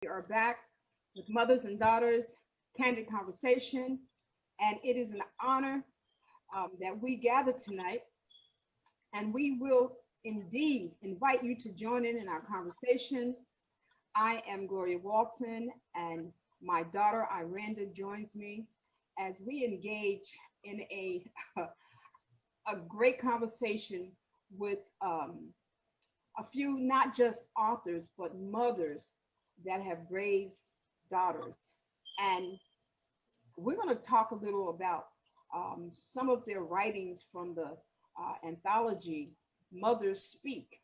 We are back with Mothers and Daughters Candid Conversation, and it is an honor that we gather tonight, and we will indeed invite you to join in our conversation. I am Gloria Walton, and my daughter Iranda joins me as we engage in a great conversation with a few, not just authors, but mothers that have raised daughters. And we're going to talk a little about some of their writings from the anthology, Mothers Speak,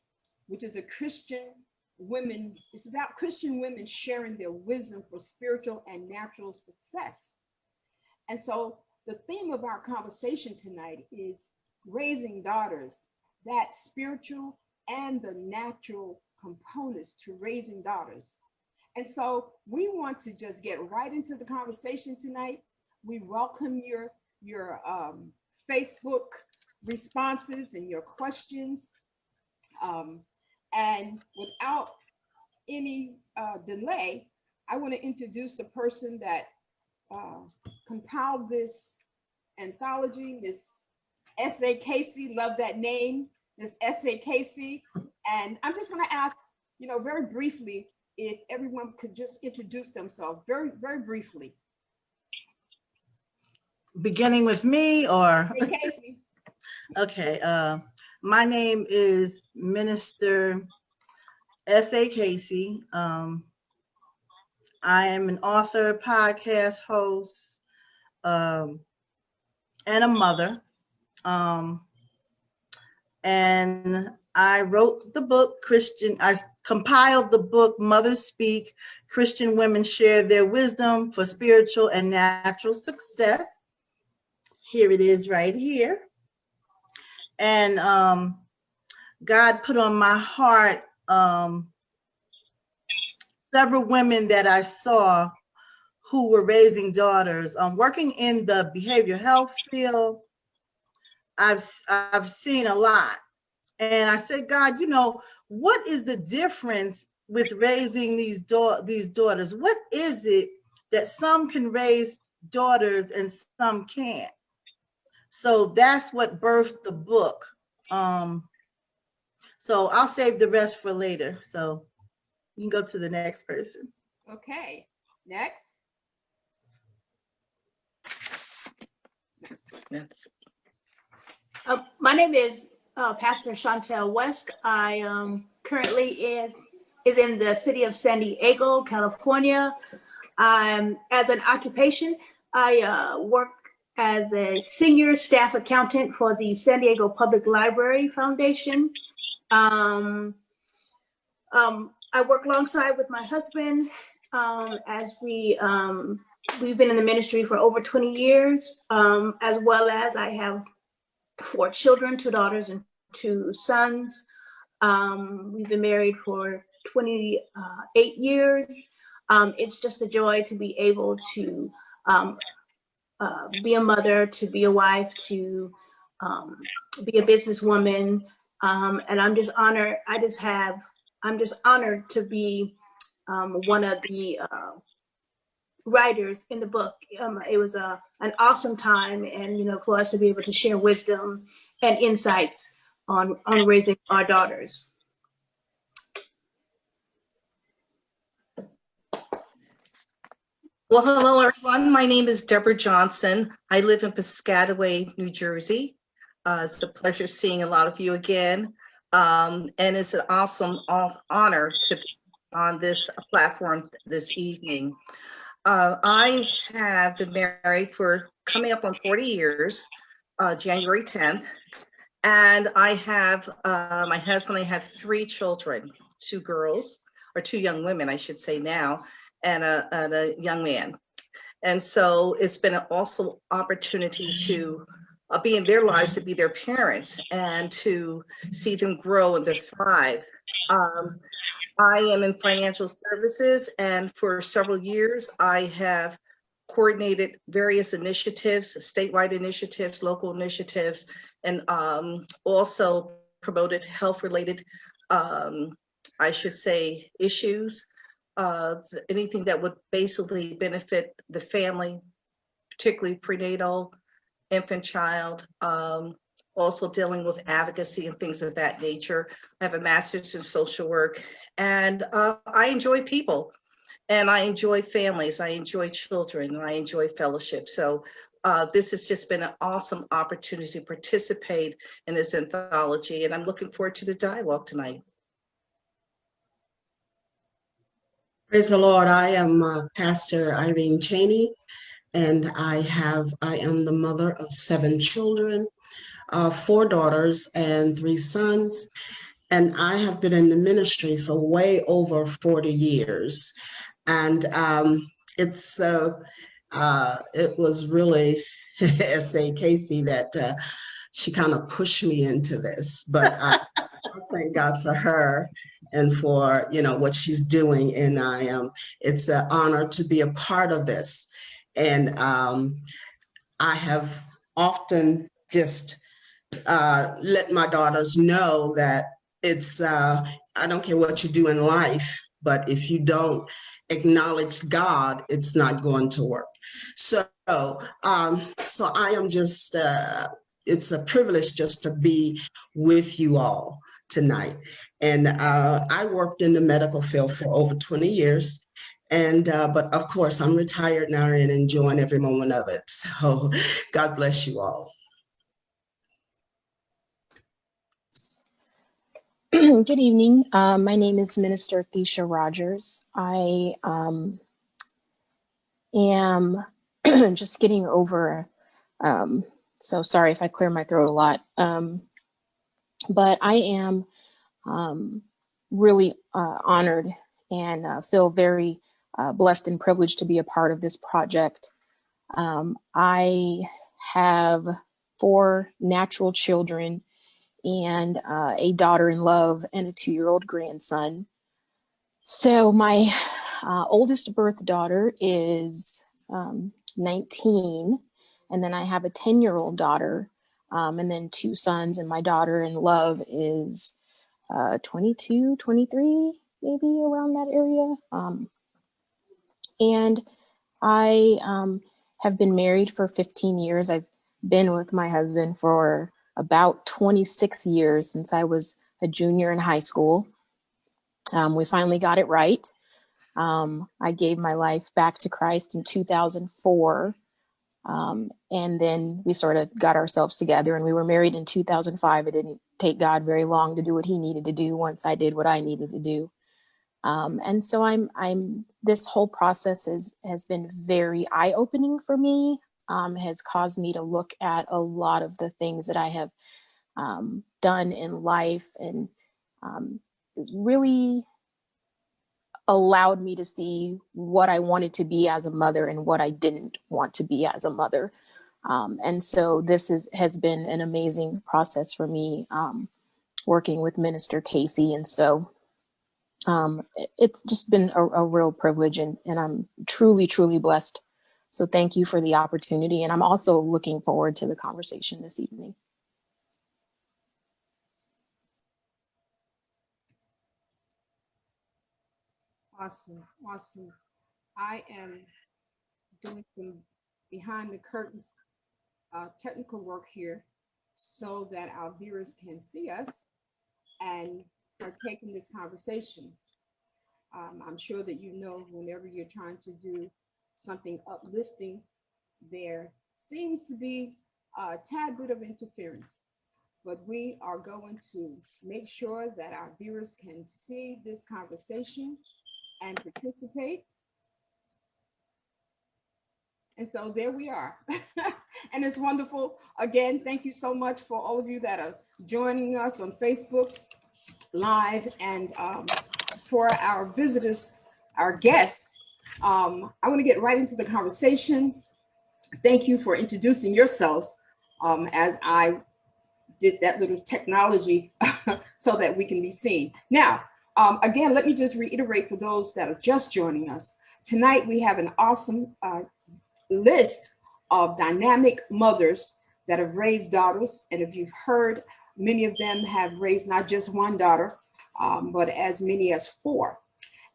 which is a Christian women, it's about Christian women sharing their wisdom for spiritual and natural success. And so the theme of our conversation tonight is raising daughters, that spiritual and the natural components to raising daughters. And so we want to just get right into the conversation tonight. We welcome your Facebook responses and your questions. And without any delay, I want to introduce the person that compiled this anthology, Miss S.A. Casey. Love that name, Miss S.A. Casey. And I'm just going to ask, very briefly, if everyone could just introduce themselves very, very briefly. Beginning with me, or? Hey, Casey. Okay. My name is Minister S.A. Casey. I am an author, podcast host, and a mother. And I wrote the book, I compiled the book, Mothers Speak, Christian Women Share Their Wisdom for Spiritual and Natural Success. Here it is right here. And God put on my heart several women that I saw who were raising daughters. Working in the behavioral health field, I've seen a lot. And I said, God, what is the difference with raising these daughters? What is it that some can raise daughters and some can't? So that's what birthed the book. So I'll save the rest for later. So you can go to the next person. Okay, next. Yes. My name is Pastor Chantal West. I currently is in the city of San Diego, California. As an occupation, I work as a senior staff accountant for the San Diego Public Library Foundation. I work alongside with my husband as we've been in the ministry for over 20 years, as well as I have 4 children, 2 daughters and 2 sons. We've been married for 28 years. It's just a joy to be able to be a mother, to be a wife, to be a businesswoman. And I'm just honored. I'm just honored to be one of the writers in the book. It was an awesome time, and for us to be able to share wisdom and insights on raising our daughters. Well, hello, everyone. My name is Deborah Johnson. I live in Piscataway, New Jersey. It's a pleasure seeing a lot of you again. And it's an awesome honor to be on this platform this evening. I have been married for coming up on 40 years, January 10th. And I have my husband, I have 3 children, 2 girls, or 2 young women, I should say now, and a young man. And so it's been an also opportunity to be in their lives, to be their parents, and to see them grow and to thrive. I am in financial services, and for several years, I have coordinated various initiatives, statewide initiatives, local initiatives, and also promoted health-related, I should say, issues anything that would basically benefit the family, particularly prenatal, infant, child, also dealing with advocacy and things of that nature. I have a master's in social work, and I enjoy people, and I enjoy families, I enjoy children, and I enjoy fellowship. So this has just been an awesome opportunity to participate in this anthology, and I'm looking forward to the dialogue tonight. Praise the Lord. I am Pastor Irene Cheney, and I am the mother of 7 children, 4 daughters and 3 sons. And I have been in the ministry for way over 40 years. And it was really S.A. Casey that she kind of pushed me into this, but I thank God for her and for, what she's doing. And it's an honor to be a part of this. And I have often just let my daughters know that I don't care what you do in life, but if you don't acknowledge God, it's not going to work. So I am just, it's a privilege just to be with you all tonight. And I worked in the medical field for over 20 years. And, but of course, I'm retired now and enjoying every moment of it. So God bless you all. Good evening. My name is Minister Thesha Rogers. I am just getting over, so sorry if I clear my throat a lot, but I am really honored and feel very blessed and privileged to be a part of this project. I have 4 natural children and a daughter-in-law and a 2-year-old grandson. So my oldest birth daughter is 19, and then I have a 10-year-old daughter, and then 2 sons, and my daughter-in-law is 22, 23, maybe around that area. And I have been married for 15 years. I've been with my husband for about 26 years, since I was a junior in high school. We finally got it right. I gave my life back to Christ in 2004. And then we sort of got ourselves together, and we were married in 2005. It didn't take God very long to do what he needed to do once I did what I needed to do. And so this whole process has been very eye-opening for me, has caused me to look at a lot of the things that I have done in life, and has really allowed me to see what I wanted to be as a mother and what I didn't want to be as a mother. And so this has been an amazing process for me, working with Minister Casey. And so it's just been a real privilege, and I'm truly, truly blessed. So thank you for the opportunity. And I'm also looking forward to the conversation this evening. Awesome. Awesome. I am doing some behind the curtains technical work here so that our viewers can see us and partake in this conversation. I'm sure that whenever you're trying to do something uplifting, there seems to be a tad bit of interference. But we are going to make sure that our viewers can see this conversation and participate. And so there we are. And it's wonderful. Again, thank you so much for all of you that are joining us on Facebook Live, and for our visitors, our guests. I want to get right into the conversation. Thank you for introducing yourselves as I did that little technology so that we can be seen. Now, again, let me just reiterate for those that are just joining us. Tonight, we have an awesome list of dynamic mothers that have raised daughters. And if you've heard, many of them have raised not just one daughter, but as many as 4.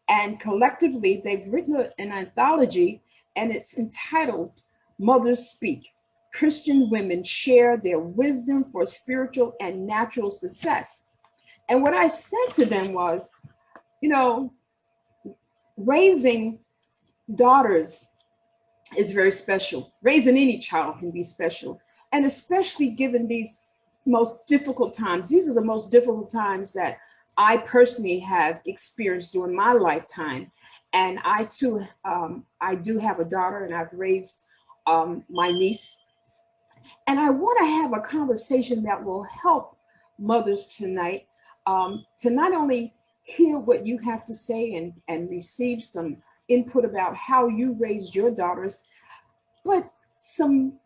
And collectively, they've written an anthology, and it's entitled Mothers Speak. Christian women share their wisdom for spiritual and natural success. And what I said to them was, you know, raising daughters is very special. Raising any child can be special. And especially given these most difficult times. These are the most difficult times that I personally have experienced during my lifetime. And I too, I do have a daughter, and I've raised my niece. And I want to have a conversation that will help mothers tonight to not only hear what you have to say and receive some input about how you raised your daughters, but some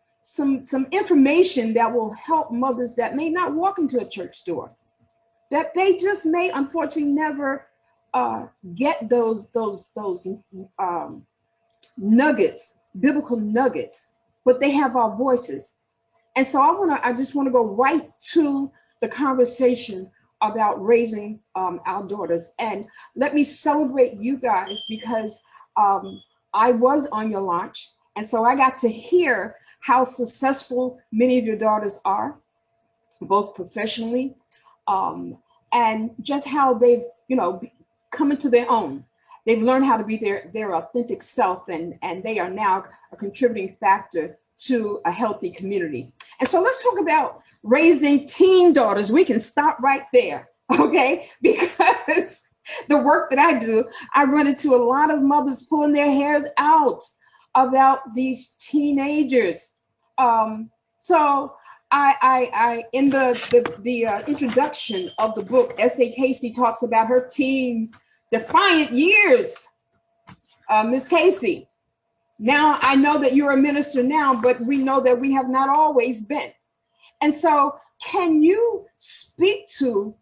information that will help mothers that may not walk into a church door, that they just may unfortunately never get those nuggets, biblical nuggets, but they have our voices. And so I just want to go right to the conversation about raising our daughters. And let me celebrate you guys, because I was on your launch. And so I got to hear how successful many of your daughters are, both professionally, and just how they've, come into their own. They've learned how to be their authentic self, and they are now a contributing factor to a healthy community. And so let's talk about raising teen daughters. We can stop right there, okay? Because the work that I do, I run into a lot of mothers pulling their hairs out about these teenagers. So I in the introduction of the book, S.A. Casey talks about her teen defiant years. Miss Casey, now I know that you're a minister now, but we know that we have not always been. And so can you speak to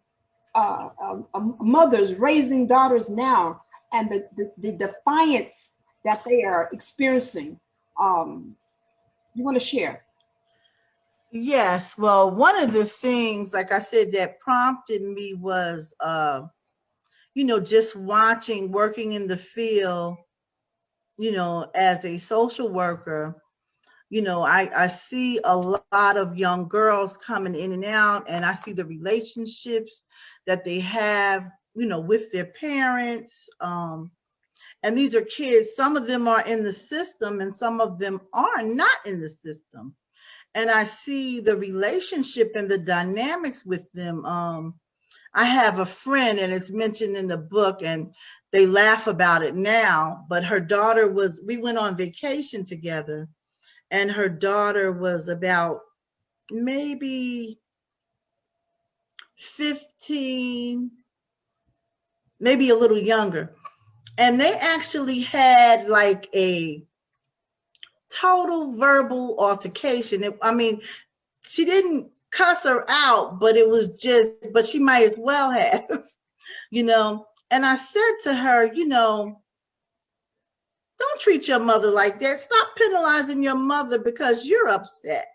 mothers raising daughters now and the defiance that they are experiencing? You want to share? Yes. Well, one of the things, like I said, that prompted me was, just working in the field, as a social worker. I see a lot of young girls coming in and out, and I see the relationships that they have, with their parents. And these are kids, some of them are in the system and some of them are not in the system. And I see the relationship and the dynamics with them. I have a friend, and it's mentioned in the book, and they laugh about it now, but her daughter we went on vacation together, and her daughter was about maybe 15, maybe a little younger. And they actually had like a total verbal altercation. She didn't cuss her out, but but she might as well have, And I said to her, don't treat your mother like that. Stop penalizing your mother because you're upset,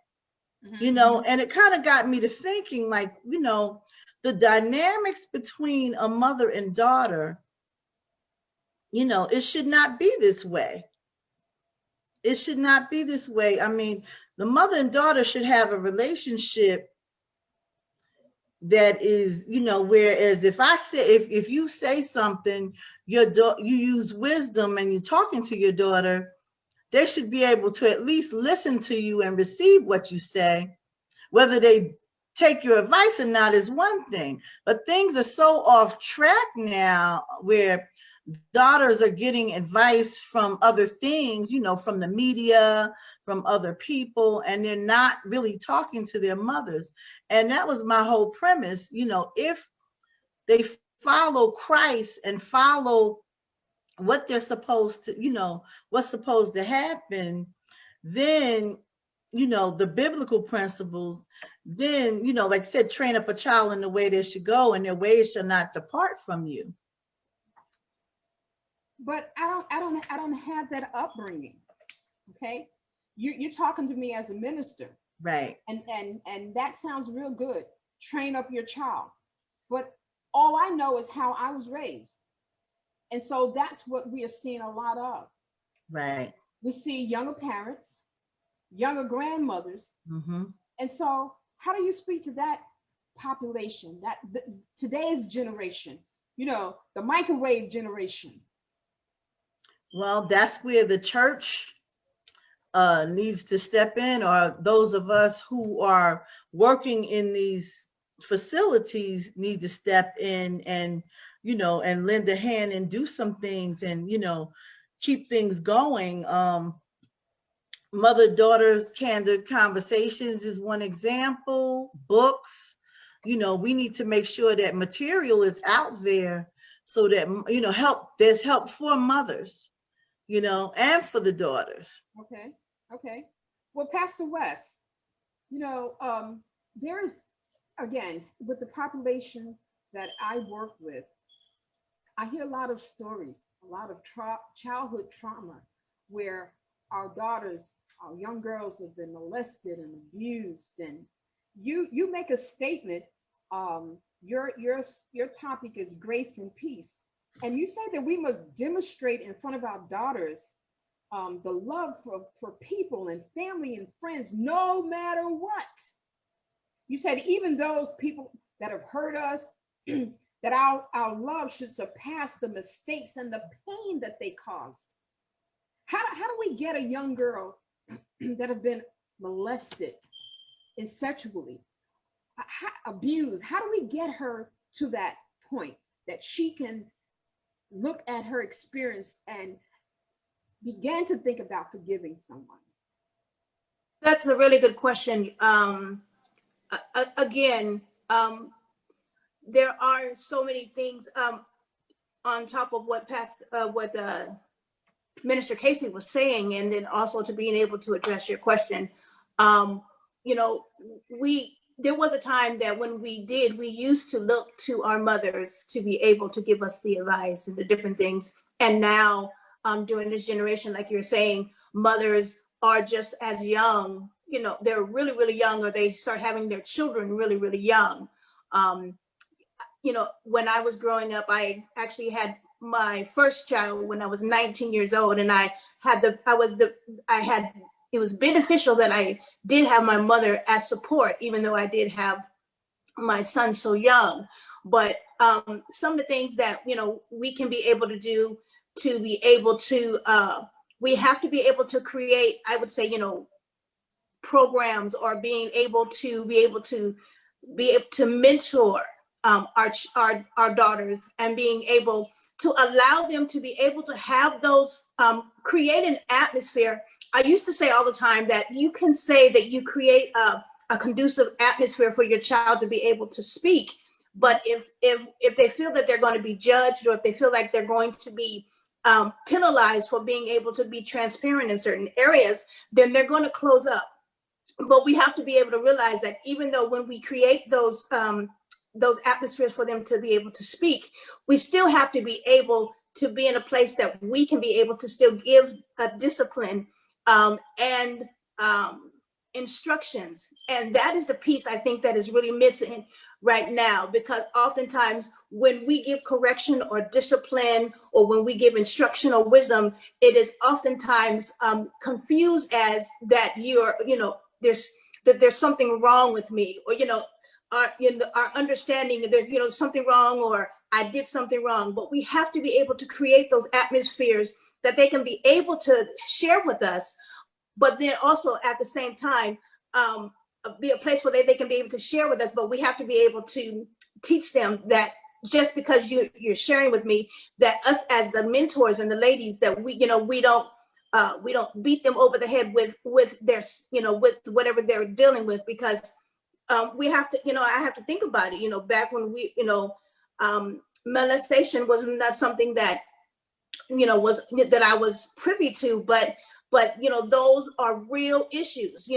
Mm-hmm. And it kind of got me to thinking, like, the dynamics between a mother and daughter, it should not be this way. It should not be this way. The mother and daughter should have a relationship that is, whereas if you say something, you use wisdom and you're talking to your daughter, they should be able to at least listen to you and receive what you say. Whether they take your advice or not is one thing, but things are so off track now where daughters are getting advice from other things, from the media, from other people, and they're not really talking to their mothers. And that was my whole premise. If they follow Christ and follow what they're supposed to, what's supposed to happen, then, the biblical principles, then, like I said, train up a child in the way they should go, and their ways shall not depart from you. But I don't have that upbringing. Okay, you're talking to me as a minister, right? And that sounds real good. Train up your child, but all I know is how I was raised, And so that's what we are seeing a lot of. Right. We see younger parents, younger grandmothers. Mm-hmm. And so how do you speak to that population, today's generation, the microwave generation? Well, that's where the church needs to step in, or those of us who are working in these facilities need to step in and, and lend a hand and do some things and, keep things going. Mother-daughter candid conversations is one example. Books, we need to make sure that material is out there so that, there's help for mothers, and for the daughters. Okay. Well, Pastor West, there's, again, with the population that I work with, I hear a lot of stories, a lot of childhood trauma where our daughters, our young girls have been molested and abused. And you make a statement, your topic is grace and peace. And you say that we must demonstrate in front of our daughters the love for people and family and friends, no matter what. You said even those people that have hurt us, that our love should surpass the mistakes and the pain that they caused. How do we get a young girl that have been molested and sexually abused? How do we get her to that point that she can look at her experience and begin to think about forgiving someone? That's a really good question. Again, there are so many things on top of what Minister Casey was saying, and then also to being able to address your question. There was a time that when we used to look to our mothers to be able to give us the advice and the different things. And now during this generation, like you're saying, mothers are just as young, they're really, really young, or they start having their children really, really young. When I was growing up, I actually had my first child when I was 19 years old, and it was beneficial that I did have my mother as support, even though I did have my son so young. But some of the things that, we can be able to do to be able to, we have to be able to create, I would say, programs, or being able to mentor our daughters, and being able to allow them to be able to have those, create an atmosphere. I used to say all the time that you can say that you create a conducive atmosphere for your child to be able to speak. But if they feel that they're going to be judged, or if they feel like they're going to be penalized for being able to be transparent in certain areas, then they're going to close up. But we have to be able to realize that even though when we create those atmospheres for them to be able to speak, we still have to be able to be in a place that we can be able to still give a discipline and instructions. And that is the piece I think that is really missing right now, because oftentimes when we give correction or discipline, or when we give instruction or wisdom, it is oftentimes confused as that there's something wrong with me, or our understanding that there's something wrong, or I did something wrong. But we have to be able to create those atmospheres that they can be able to share with us, but then also at the same time be a place where they can be able to share with us. But we have to be able to teach them that just because you're sharing with me, that us as the mentors and the ladies, that we don't beat them over the head with their with whatever they're dealing with, because we have to, I have to think about it, back when molestation was not something that, that I was privy to, but those are real issues.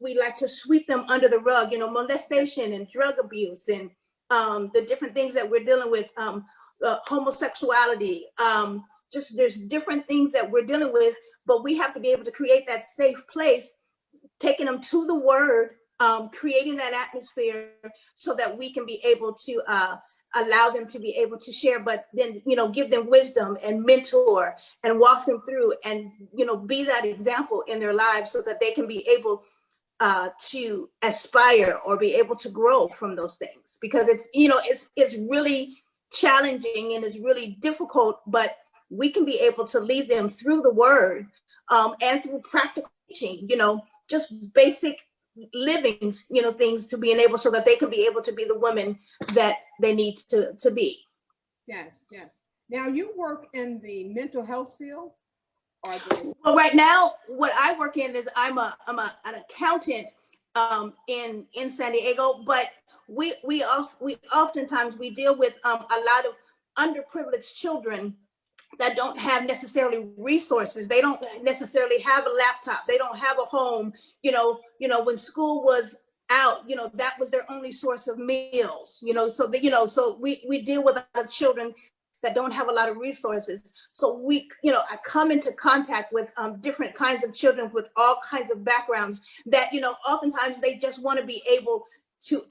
We like to sweep them under the rug, molestation and drug abuse, and the different things that we're dealing with, homosexuality, just there's different things that we're dealing with, but we have to be able to create that safe place, taking them to the word, creating that atmosphere so that we can be able to allow them to be able to share, but then, give them wisdom and mentor and walk them through and, be that example in their lives so that they can be able to aspire or be able to grow from those things, because it's really challenging and it's really difficult, but we can be able to lead them through the word and through practical teaching, just basic living, things to being able so that they can be able to be the women that they need to be. Yes, yes. Now you work in the mental health field? Well, right now, what I work in is I'm an accountant in San Diego, but we oftentimes we deal with a lot of underprivileged children that don't have necessarily resources. They don't necessarily have a laptop. They don't have a home. When school was out, that was their only source of meals. So we deal with a lot of children that don't have a lot of resources. So I come into contact with different kinds of children with all kinds of backgrounds that, oftentimes they just want to be able to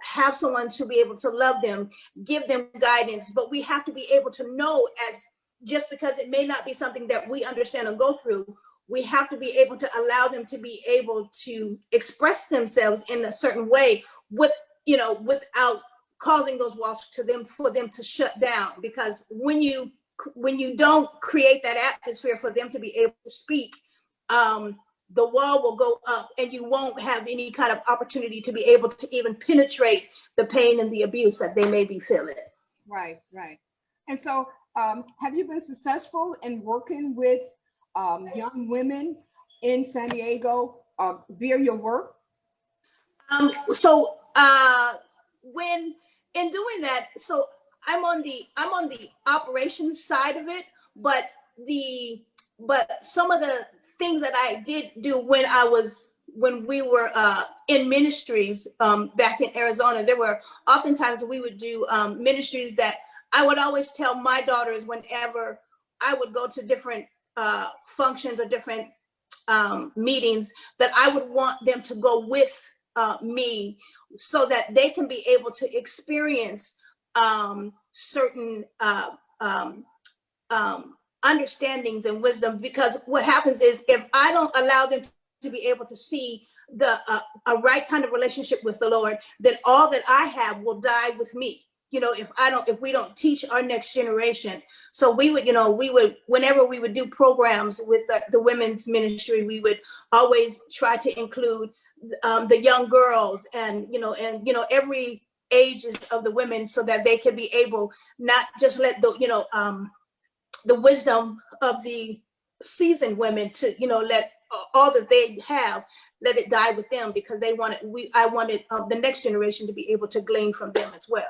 have someone to be able to love them, give them guidance, but we have to be able to know, as just because it may not be something that we understand or go through, we have to be able to allow them to be able to express themselves in a certain way without causing those walls for them to shut down. Because when you don't create that atmosphere for them to be able to speak, the wall will go up and you won't have any kind of opportunity to be able to even penetrate the pain and the abuse that they may be feeling. Right. And so have you been successful in working with young women in San Diego via your work? When in doing that, so I'm on the operations side of it, but some of the things that I did do when we were in ministries back in Arizona, there were oftentimes we would do ministries that I would always tell my daughters whenever I would go to different functions or different meetings, that I would want them to go with me so that they can be able to experience certain understandings and wisdom. Because what happens is, if I don't allow them to be able to see a right kind of relationship with the Lord, then all that I have will die with me. If we don't teach our next generation. So we would whenever we would do programs with the women's ministry, we would always try to include the young girls and every ages of the women, so that they can be able not just let the wisdom of the seasoned women to let all that they have, let it die with them, because I wanted the next generation to be able to glean from them as well.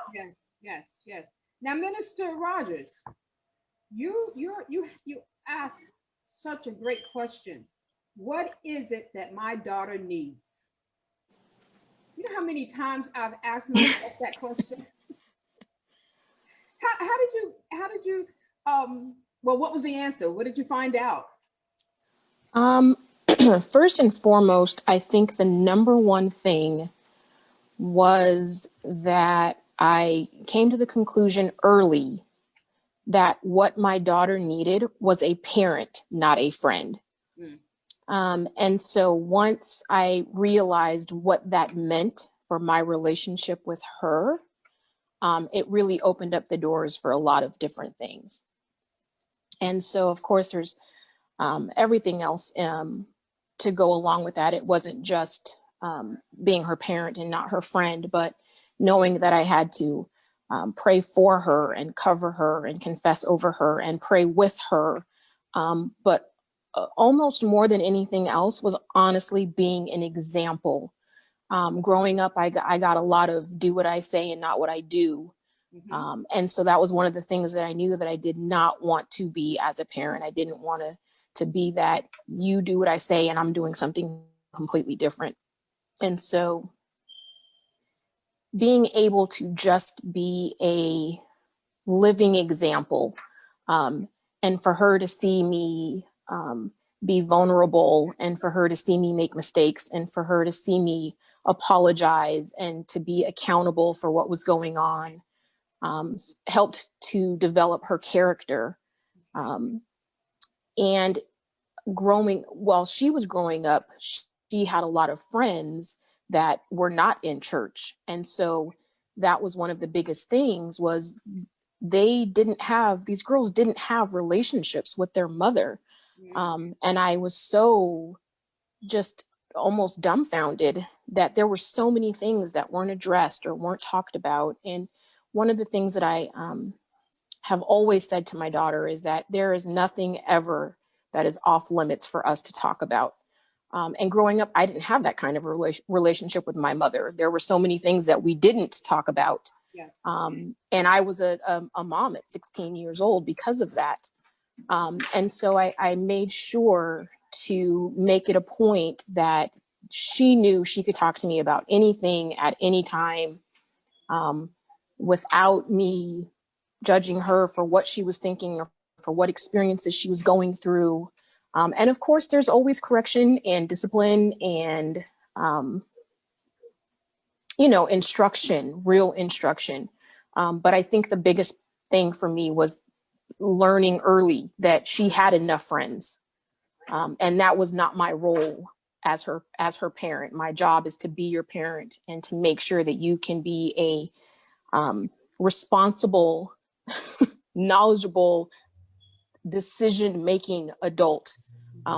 Yes. Now, Minister Rogers, you asked such a great question. What is it that my daughter needs? You know how many times I've asked myself that question? How did you well, what was the answer? What did you find out? First and foremost, I think the number one thing was that I came to the conclusion early that what my daughter needed was a parent, not a friend. And so once I realized what that meant for my relationship with her, it really opened up the doors for a lot of different things. And so, of course, there's everything else to go along with that. It wasn't just being her parent and not her friend, but knowing that I had to pray for her and cover her and confess over her and pray with her. But almost more than anything else was honestly being an example. Growing up, I got a lot of do what I say and not what I do. And so that was one of the things that I knew that I did not want to be as a parent. I didn't want to be that you do what I say and I'm doing something completely different. And so being able to just be a living example, and for her to see me be vulnerable, and for her to see me make mistakes, and for her to see me apologize and to be accountable for what was going on, helped to develop her character. And while she was growing up, she had a lot of friends that were not in church. And so that was one of the biggest things, was these girls didn't have relationships with their mother. And I was so just almost dumbfounded that there were so many things that weren't addressed or weren't talked about. And one of the things that I have always said to my daughter is that there is nothing ever that is off limits for us to talk about. And growing up, I didn't have that kind of relationship with my mother. There were so many things that we didn't talk about. Yes. And I was a mom at 16 years old because of that. And so I made sure to make it a point that she knew she could talk to me about anything at any time, without me judging her for what she was thinking or for what experiences she was going through. And of course, there's always correction and discipline and, instruction, real instruction. But I think the biggest thing for me was learning early that she had enough friends. And that was not my role as her parent. My job is to be your parent and to make sure that you can be a responsible, knowledgeable, decision-making adult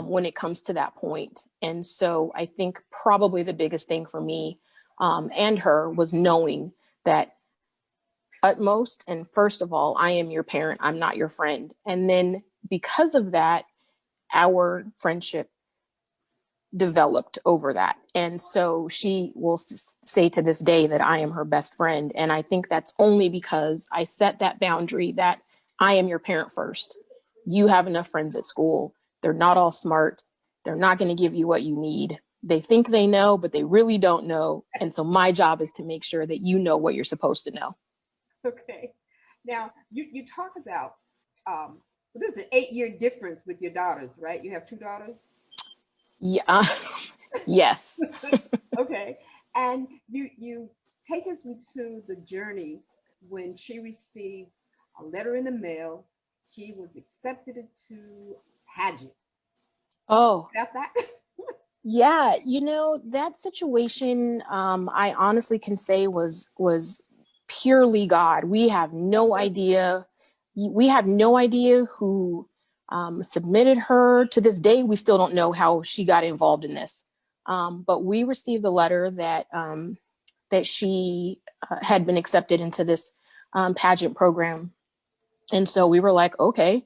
when it comes to that point. And so I think probably the biggest thing for me and her was knowing that utmost and first of all, I am your parent, I'm not your friend. And then because of that, our friendship developed over that. And so she will say to this day that I am her best friend. And I think that's only because I set that boundary that I am your parent first. You have enough friends at school. They're not all smart. They're not going to give you what you need. They think they know, but they really don't know. And so my job is to make sure that you know what you're supposed to know. Okay. Now, you talk about, there's an 8-year difference with your daughters, right? You have 2 daughters? Yeah. Yes. Okay. And you take us into the journey when she received a letter in the mail. She was accepted into Pageant. Oh, Got that? yeah. That situation, I honestly can say was purely God. We have no idea. We have no idea who submitted her. To this day, we still don't know how she got involved in this. But we received the letter that she had been accepted into this pageant program. And so we were like, okay,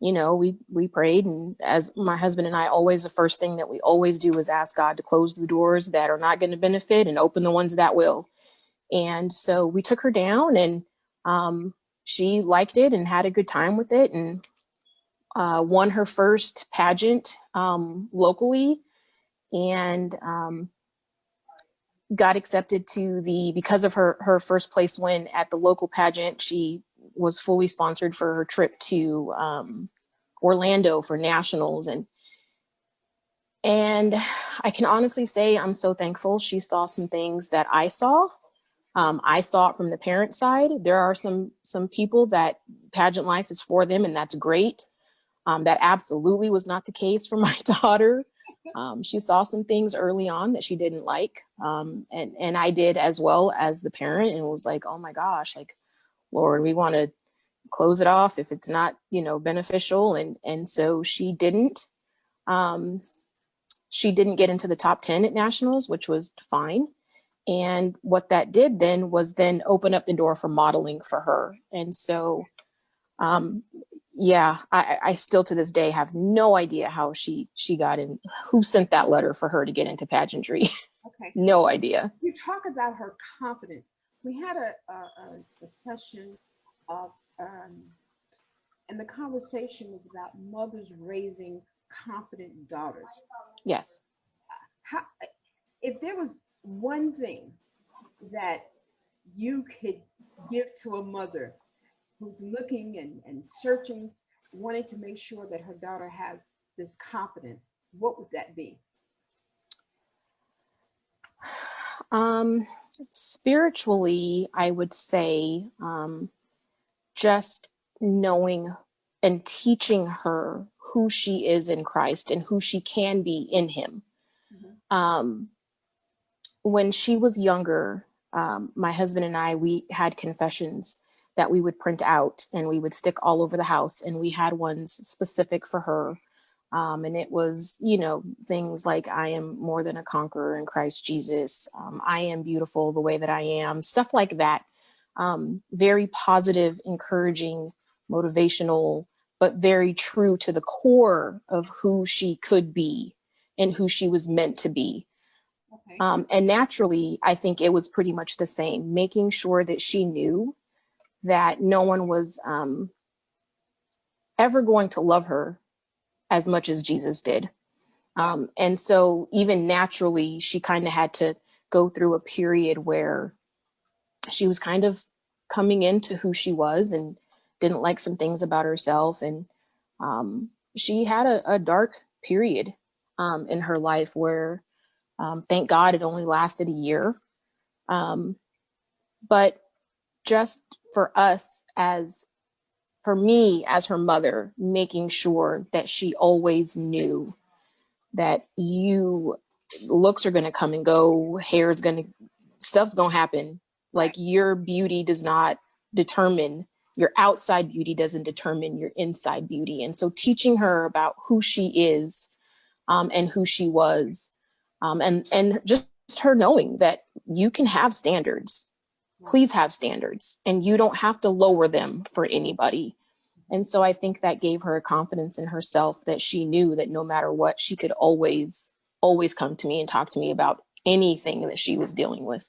we prayed. And as my husband and I always, the first thing that we always do is ask God to close the doors that are not going to benefit and open the ones that will. And so we took her down and she liked it and had a good time with it and won her first pageant locally and got accepted to because of her first place win at the local pageant. She was fully sponsored for her trip to Orlando for nationals. And I can honestly say I'm so thankful she saw some things that I saw. I saw it from the parent side. There are some people that Pageant Life is for them, and that's great. That absolutely was not the case for my daughter. She saw some things early on that she didn't like. And I did as well as the parent, and was like, oh my gosh, like, Lord, we want to close it off if it's not, beneficial. And so she didn't get into the top 10 at nationals, which was fine. And what that did then was open up the door for modeling for her. And so, I still to this day have no idea how she got in, who sent that letter for her to get into pageantry. Okay. No idea. You talk about her confidence. We had a session of, and the conversation was about mothers raising confident daughters. Yes. If there was one thing that you could give to a mother who's looking and searching, wanting to make sure that her daughter has this confidence, what would that be? Spiritually, I would say just knowing and teaching her who she is in Christ and who she can be in him. When she was younger, my husband and I, we had confessions that we would print out and we would stick all over the house. And we had ones specific for her. And it was, you know, things like, I am more than a conqueror in Christ Jesus. I am beautiful the way that I am, stuff like that. Very positive, encouraging, motivational, but very true to the core of who she could be and who she was meant to be. Okay. And naturally, I think it was pretty much the same, making sure that she knew that no one was ever going to love her as much as Jesus did. And so even naturally, she kind of had to go through a period where she was kind of coming into who she was and didn't like some things about herself. And she had a dark period in her life where, thank God, it only lasted a year. But just for us, for me as her mother, making sure that she always knew that looks are going to come and go, stuff's going to happen. Like, your beauty does not determine, your outside beauty doesn't determine your inside beauty. And so teaching her about who she is and who she was, and just her knowing that you can have standards. Please have standards, and you don't have to lower them for anybody. And so I think that gave her a confidence in herself, that she knew that no matter what, she could always come to me and talk to me about anything that she was dealing with.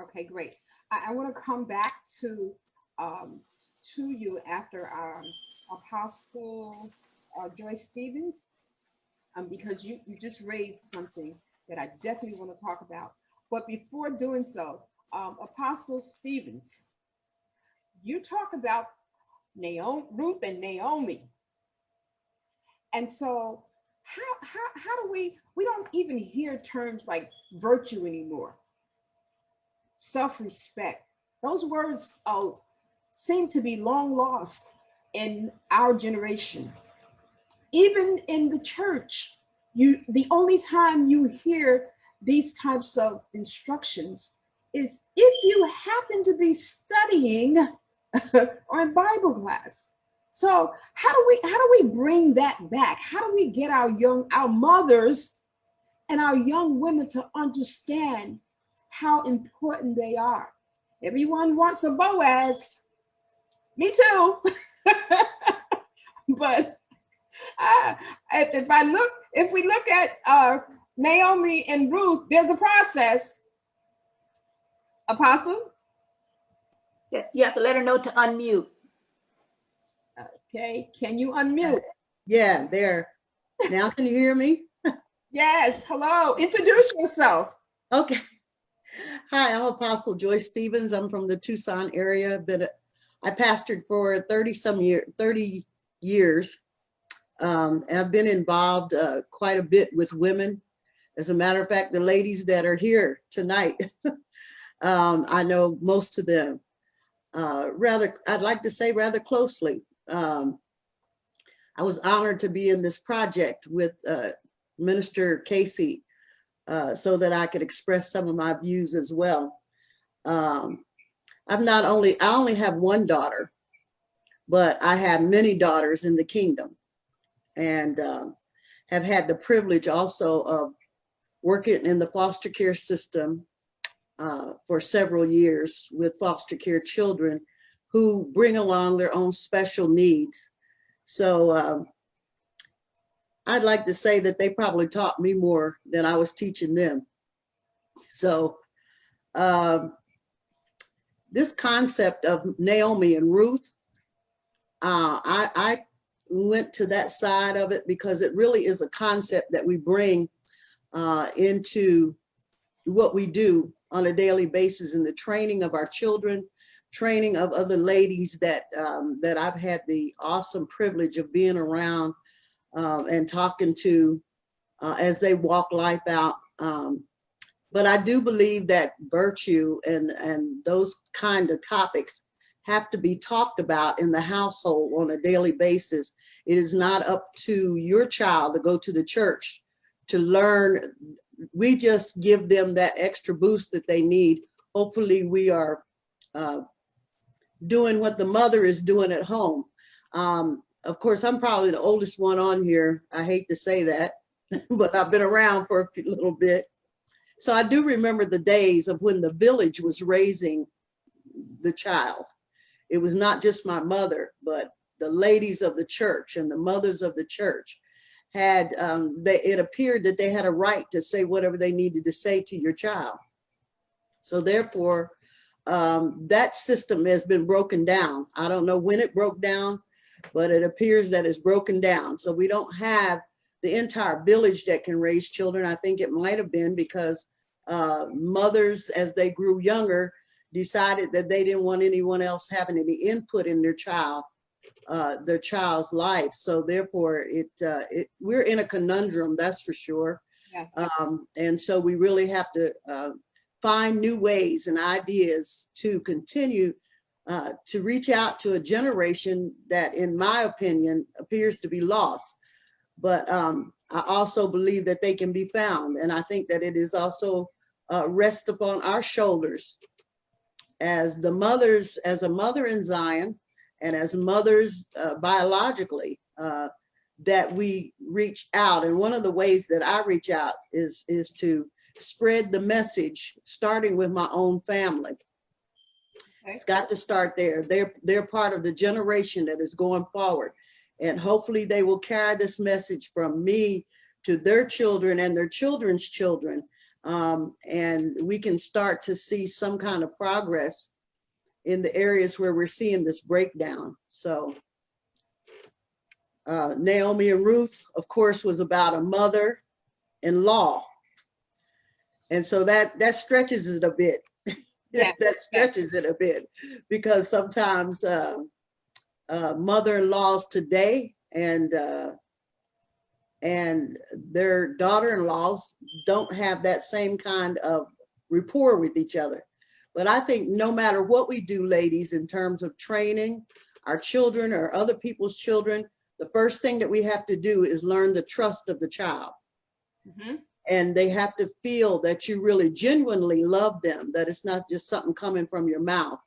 Okay, great. I want to come back to you after our Apostle Joyce Stevens, because you just raised something that I definitely want to talk about. But before doing so, Apostle Stevens, you talk about Ruth and Naomi. And so how do we don't even hear terms like virtue anymore, self-respect. Those words seem to be long lost in our generation. Even in the church, the only time you hear these types of instructions is if you happen to be studying or in Bible class. So how do we bring that back? How do we get our mothers and our young women to understand how important they are? Everyone wants a Boaz. Me too. But if we look at Naomi and Ruth, there's a process. Apostle? Yeah, you have to let her know to unmute. Okay, can you unmute? Yeah, there. Now can you hear me? Yes, hello. Introduce yourself. Okay. Hi, I'm Apostle Joyce Stevens. I'm from the Tucson area, but I pastored for 30 years. And I've been involved quite a bit with women. As a matter of fact, the ladies that are here tonight, I know most of them I'd like to say rather closely. I was honored to be in this project with Minister Casey so that I could express some of my views as well. I only have one daughter, but I have many daughters in the kingdom, and have had the privilege also of working in the foster care system for several years with foster care children who bring along their own special needs. So I'd like to say that they probably taught me more than I was teaching them. So this concept of Naomi and Ruth, I went to that side of it because it really is a concept that we bring into what we do on a daily basis in the training of our children, training of other ladies that I've had the awesome privilege of being around and talking to as they walk life out But I do believe that virtue and those kind of topics have to be talked about in the household on a daily basis. It is not up to your child to go to the church to learn. We just give them that extra boost that they need. Hopefully we are doing what the mother is doing at home. Of course, I'm probably the oldest one on here. I hate to say that, but I've been around for a little bit. So I do remember the days of when the village was raising the child. It was not just my mother, but the ladies of the church and the mothers of the church had, it appeared that they had a right to say whatever they needed to say to your child. So therefore, that system has been broken down. I don't know when it broke down, but it appears that it's broken down. So we don't have the entire village that can raise children. I think it might have been because mothers, as they grew younger, decided that they didn't want anyone else having any input in their child's life. So therefore, we're in a conundrum, that's for sure. Yes. And so we really have to find new ways and ideas to continue to reach out to a generation that, in my opinion, appears to be lost. But I also believe that they can be found. And I think that it is also rest upon our shoulders as the mothers, as a mother in Zion, and as mothers biologically, that we reach out. And one of the ways that I reach out is to spread the message, starting with my own family. Okay. It's got to start there. They're part of the generation that is going forward. And hopefully they will carry this message from me to their children and their children's children. And we can start to see some kind of progress in the areas where we're seeing this breakdown. So Naomi and Ruth, of course, was about a mother-in-law. And so that stretches it a bit. Yeah. That stretches it a bit, because sometimes mother-in-laws today and their daughter-in-laws don't have that same kind of rapport with each other. But I think no matter what we do, ladies, in terms of training our children or other people's children, the first thing that we have to do is learn the trust of the child. Mm-hmm. And they have to feel that you really genuinely love them, that it's not just something coming from your mouth,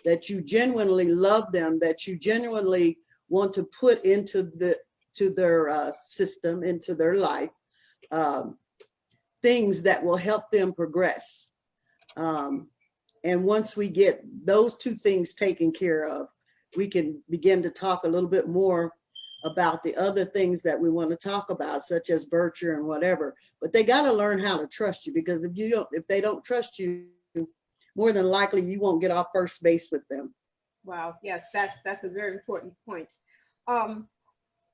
that you genuinely love them, that you genuinely want to put into their system, into their life, things that will help them progress. And once we get those two things taken care of, we can begin to talk a little bit more about the other things that we want to talk about, such as virtue and whatever. But they got to learn how to trust you, because if they don't trust you, more than likely you won't get off first base with them. Wow. Yes, that's a very important point.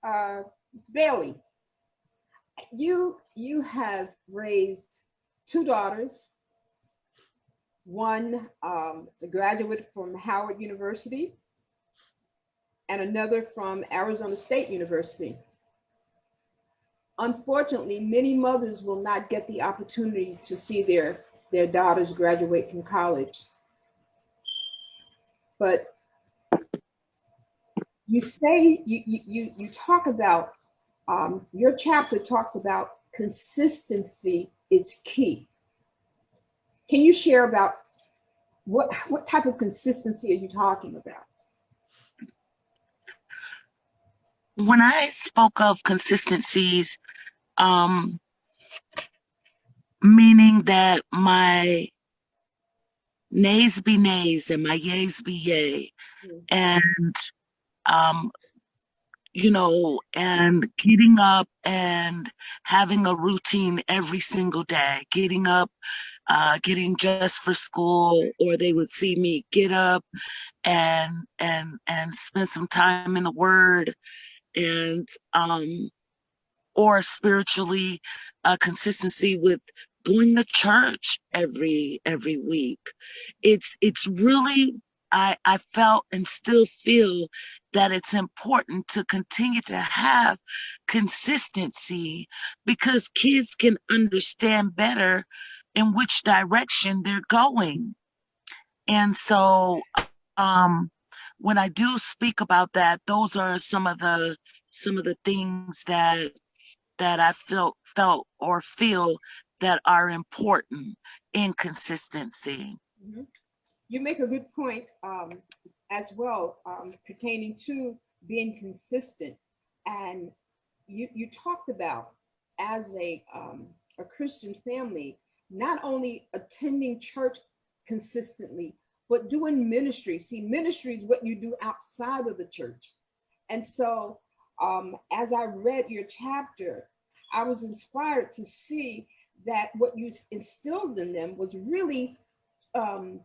Ms. Bailey, you have raised two daughters. One is a graduate from Howard University, and another from Arizona State University. Unfortunately, many mothers will not get the opportunity to see their daughters graduate from college. But you say, you talk about, your chapter talks about consistency is key. Can you share about what type of consistency are you talking about? When I spoke of consistencies, meaning that my nays be nays and my yays be yay, and and getting up and having a routine every single day, getting up, getting dressed for school, or they would see me get up and spend some time in the Word, and or spiritually, consistency with going to church every week. It's really, I felt and still feel that it's important to continue to have consistency, because kids can understand better in which direction they're going. And so when I do speak about that, those are some of the things that I felt or feel that are important in consistency. Mhm. You make a good point as well pertaining to being consistent. And you talked about as a Christian family, not only attending church consistently, but doing ministry. See, ministry is what you do outside of the church. And so as I read your chapter, I was inspired to see that what you instilled in them was really um,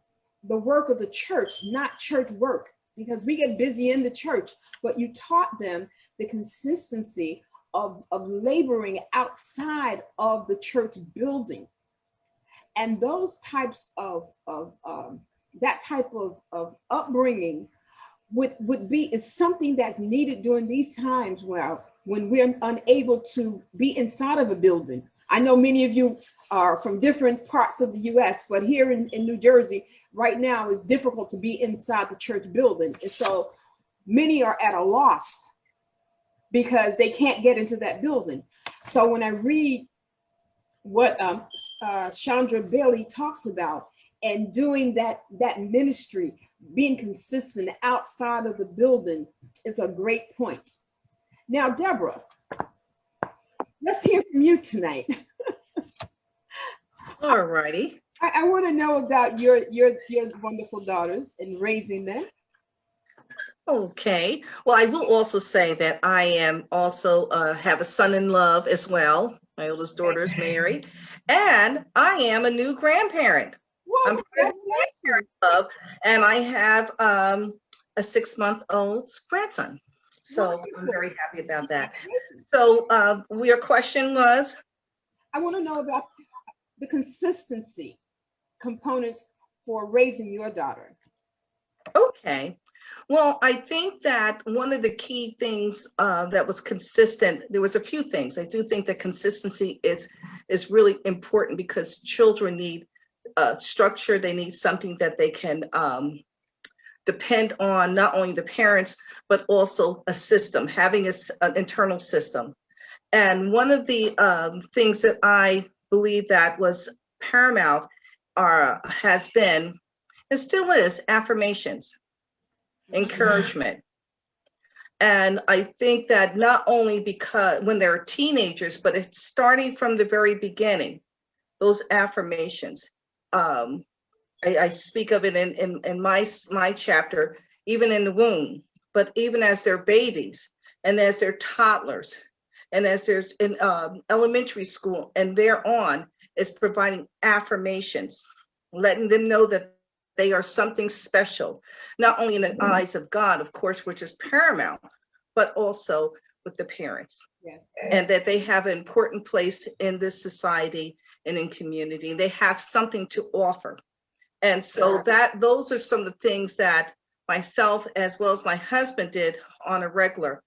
the work of the church, not church work, because we get busy in the church, but you taught them the consistency of laboring outside of the church building. And those types of that type of upbringing would be is something that's needed during these times where when we're unable to be inside of a building. I know many of you are from different parts of the US, but here in New Jersey right now it's difficult to be inside the church building. And so many are at a loss because they can't get into that building. So when I read what Chandra Bailey talks about and doing that ministry, being consistent outside of the building is a great point. Now, Deborah, let's hear from you tonight. All righty. I want to know about your wonderful daughters and raising them. Okay. Well, I will also say that I am also have a son in love as well. My oldest daughter is married, and I am a new grandparent. Whoa, I'm grandparent of, and I have a 6-month-old grandson. So I'm very happy about that. So your question was? I want to know about the consistency components for raising your daughter. Okay. Well, I think that one of the key things that was consistent, there was a few things. I do think that consistency is really important because children need structure. They need something that they can depend on, not only the parents, but also a system, having an internal system. And one of the things that I believe that was paramount has been, and still is, affirmations, encouragement. And I think that not only because when they're teenagers, but it's starting from the very beginning, those affirmations. I speak of it in my chapter, even in the womb, but even as they're babies and as they're toddlers and as they're in elementary school and thereon, is providing affirmations, letting them know that they are something special, not only in the eyes of God, of course, which is paramount, but also with the parents. Yes. And that they have an important place in this society and in community. They have something to offer. And so those are some of the things that myself as well as my husband did on a regular.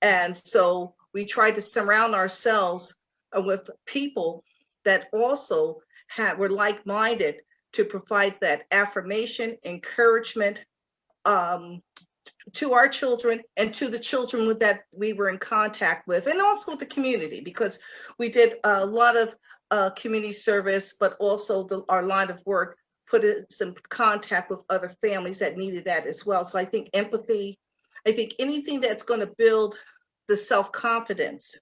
And so we tried to surround ourselves with people that also were like-minded to provide that affirmation, encouragement to our children and to the children that we were in contact with, and also the community, because we did a lot of community service, but also our line of work put us in contact with other families that needed that as well. So I think empathy, I think anything that's going to build the self-confidence,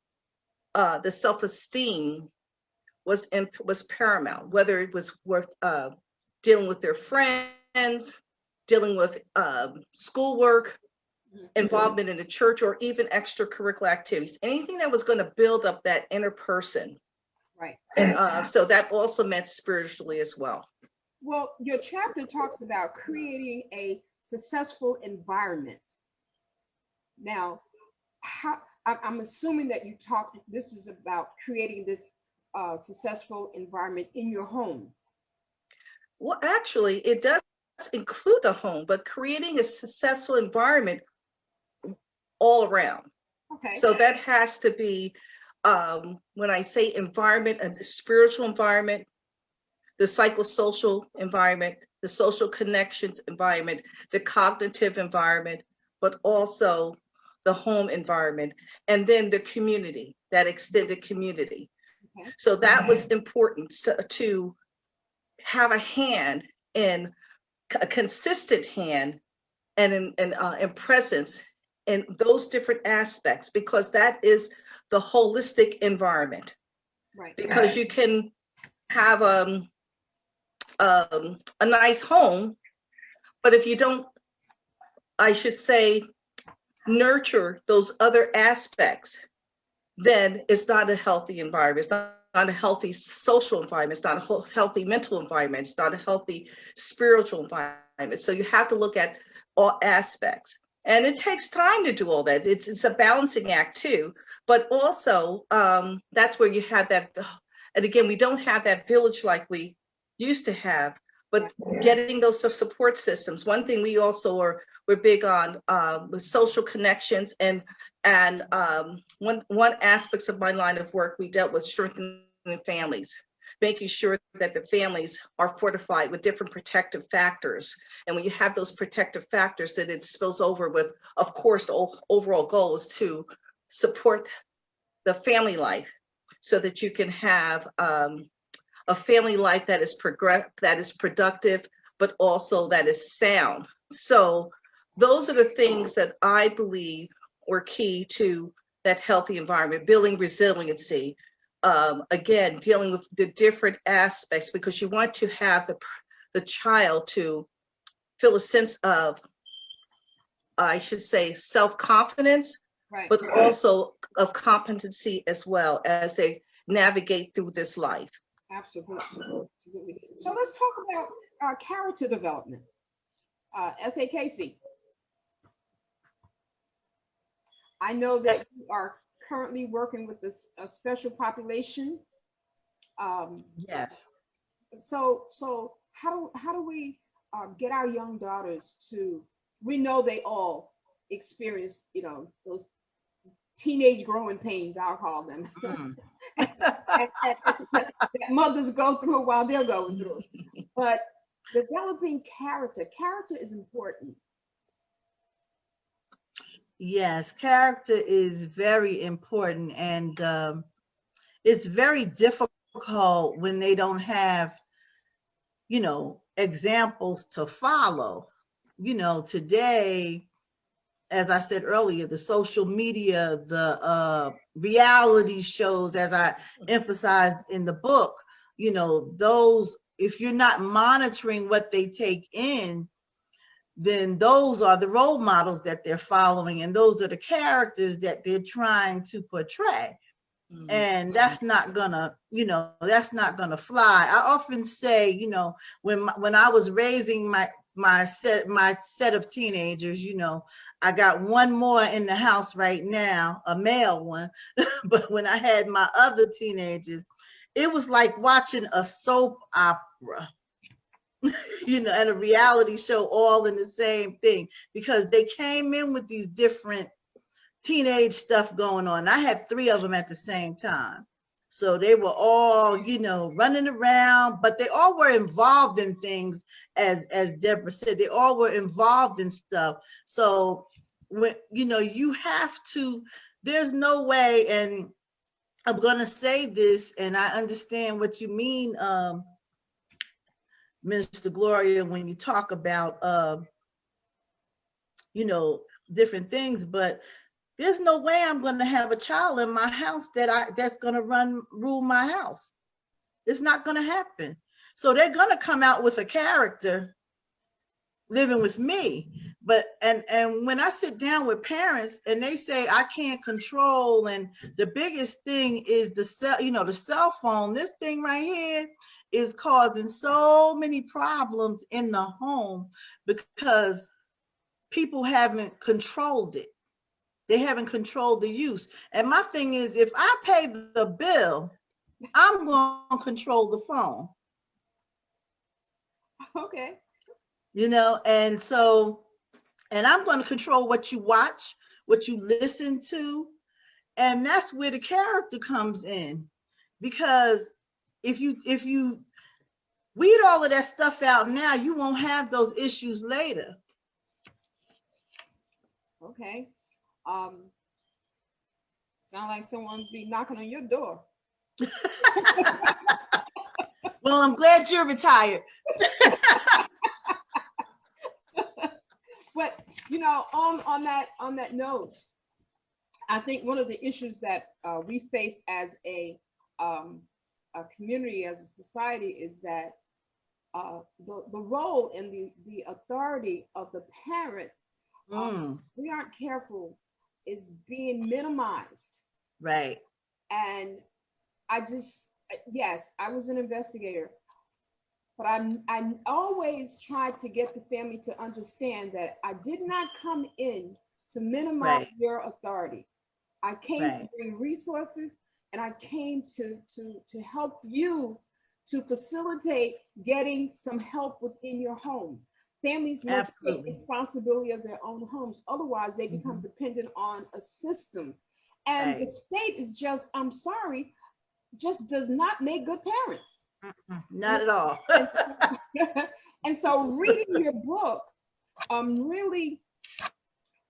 the self-esteem was paramount, whether it was worth dealing with their friends, dealing with schoolwork, involvement in the church, or even extracurricular activities, anything that was going to build up that inner person. Right. And so that also meant spiritually as well. Well, your chapter talks about creating a successful environment. Now, I'm assuming that this is about creating this successful environment in your home. Well, actually, it does include the home, but creating a successful environment all around. Okay. So that has to be, when I say environment, a spiritual environment, the psychosocial environment, the social connections environment, the cognitive environment, but also the home environment, and then the community, that extended community. Okay. So that was important to have a hand in a consistent hand and in presence in those different aspects, because that is the holistic environment. Right. Because you can have a nice home, but if you don't, I should say, nurture those other aspects, then it's not a healthy environment. It's not a healthy social environment. It's not a healthy mental environment. It's not a healthy spiritual environment. So you have to look at all aspects. And it takes time to do all that. It's a balancing act too. But also, that's where you have that. And again, we don't have that village like we used to have, but getting those support systems. One thing we also we're big on with social connections, and one aspects of my line of work, we dealt with strengthening families, making sure that the families are fortified with different protective factors. And when you have those protective factors, then it spills over with, of course, the overall goal is to support the family life so that you can have a family life that is productive, but also that is sound. So those are the things that I believe were key to that healthy environment, building resiliency. Again, dealing with the different aspects, because you want to have the child to feel a sense of, I should say, self-confidence, Right. but also of competency as well as they navigate through this life. Absolutely. Absolutely. So let's talk about character development. S.A. Casey, I know that you are currently working with this special population. Yes. So how do we get our young daughters to? We know they all experience, those teenage growing pains, I'll call them, that mothers go through while they're going through it. But developing character is important. Yes, character is very important, and it's very difficult when they don't have, examples to follow. Today, as I said earlier, the social media, the reality shows, as I emphasized in the book, those, if you're not monitoring what they take in, then those are the role models that they're following, and those are the characters that they're trying to portray. And that's not gonna, fly. I often say, when I was raising my set of teenagers, I got one more in the house right now, a male one. But when I had my other teenagers, it was like watching a soap opera, and a reality show all in the same thing, because they came in with these different teenage stuff going on. I had 3 of them at the same time. So they were all, running around, but they all were involved in things, as Deborah said, they all were involved in stuff. So when, you have to, there's no way, and I'm going to say this, and I understand what you mean, Minister Gloria, when you talk about, different things, but there's no way I'm going to have a child in my house that's going to rule my house. It's not going to happen. So they're going to come out with a character living with me. But and when I sit down with parents and they say I can't control, and the biggest thing is the cell phone, this thing right here is causing so many problems in the home because people haven't controlled it. They haven't controlled the use. And my thing is, if I pay the bill, I'm going to control the phone. Okay. And so, and I'm going to control what you watch, what you listen to. And that's where the character comes in. Because if you Weed all of that stuff out now. You won't have those issues later. Okay. Sound like someone's be knocking on your door. Well, I'm glad you're retired. But you know, on that note, I think one of the issues that we face as a community, as a society, is that the role and the authority of the parent, we aren't careful, is being minimized. Right. And yes, I was an investigator, but I always tried to get the family to understand that I did not come in to minimize your authority. I came to bring resources, and I came to help you to facilitate getting some help within your home. Families must take responsibility of their own homes. Otherwise, they become dependent on a system. And the state is just, I'm sorry, just does not make good parents. Not at all. And so reading your book, really,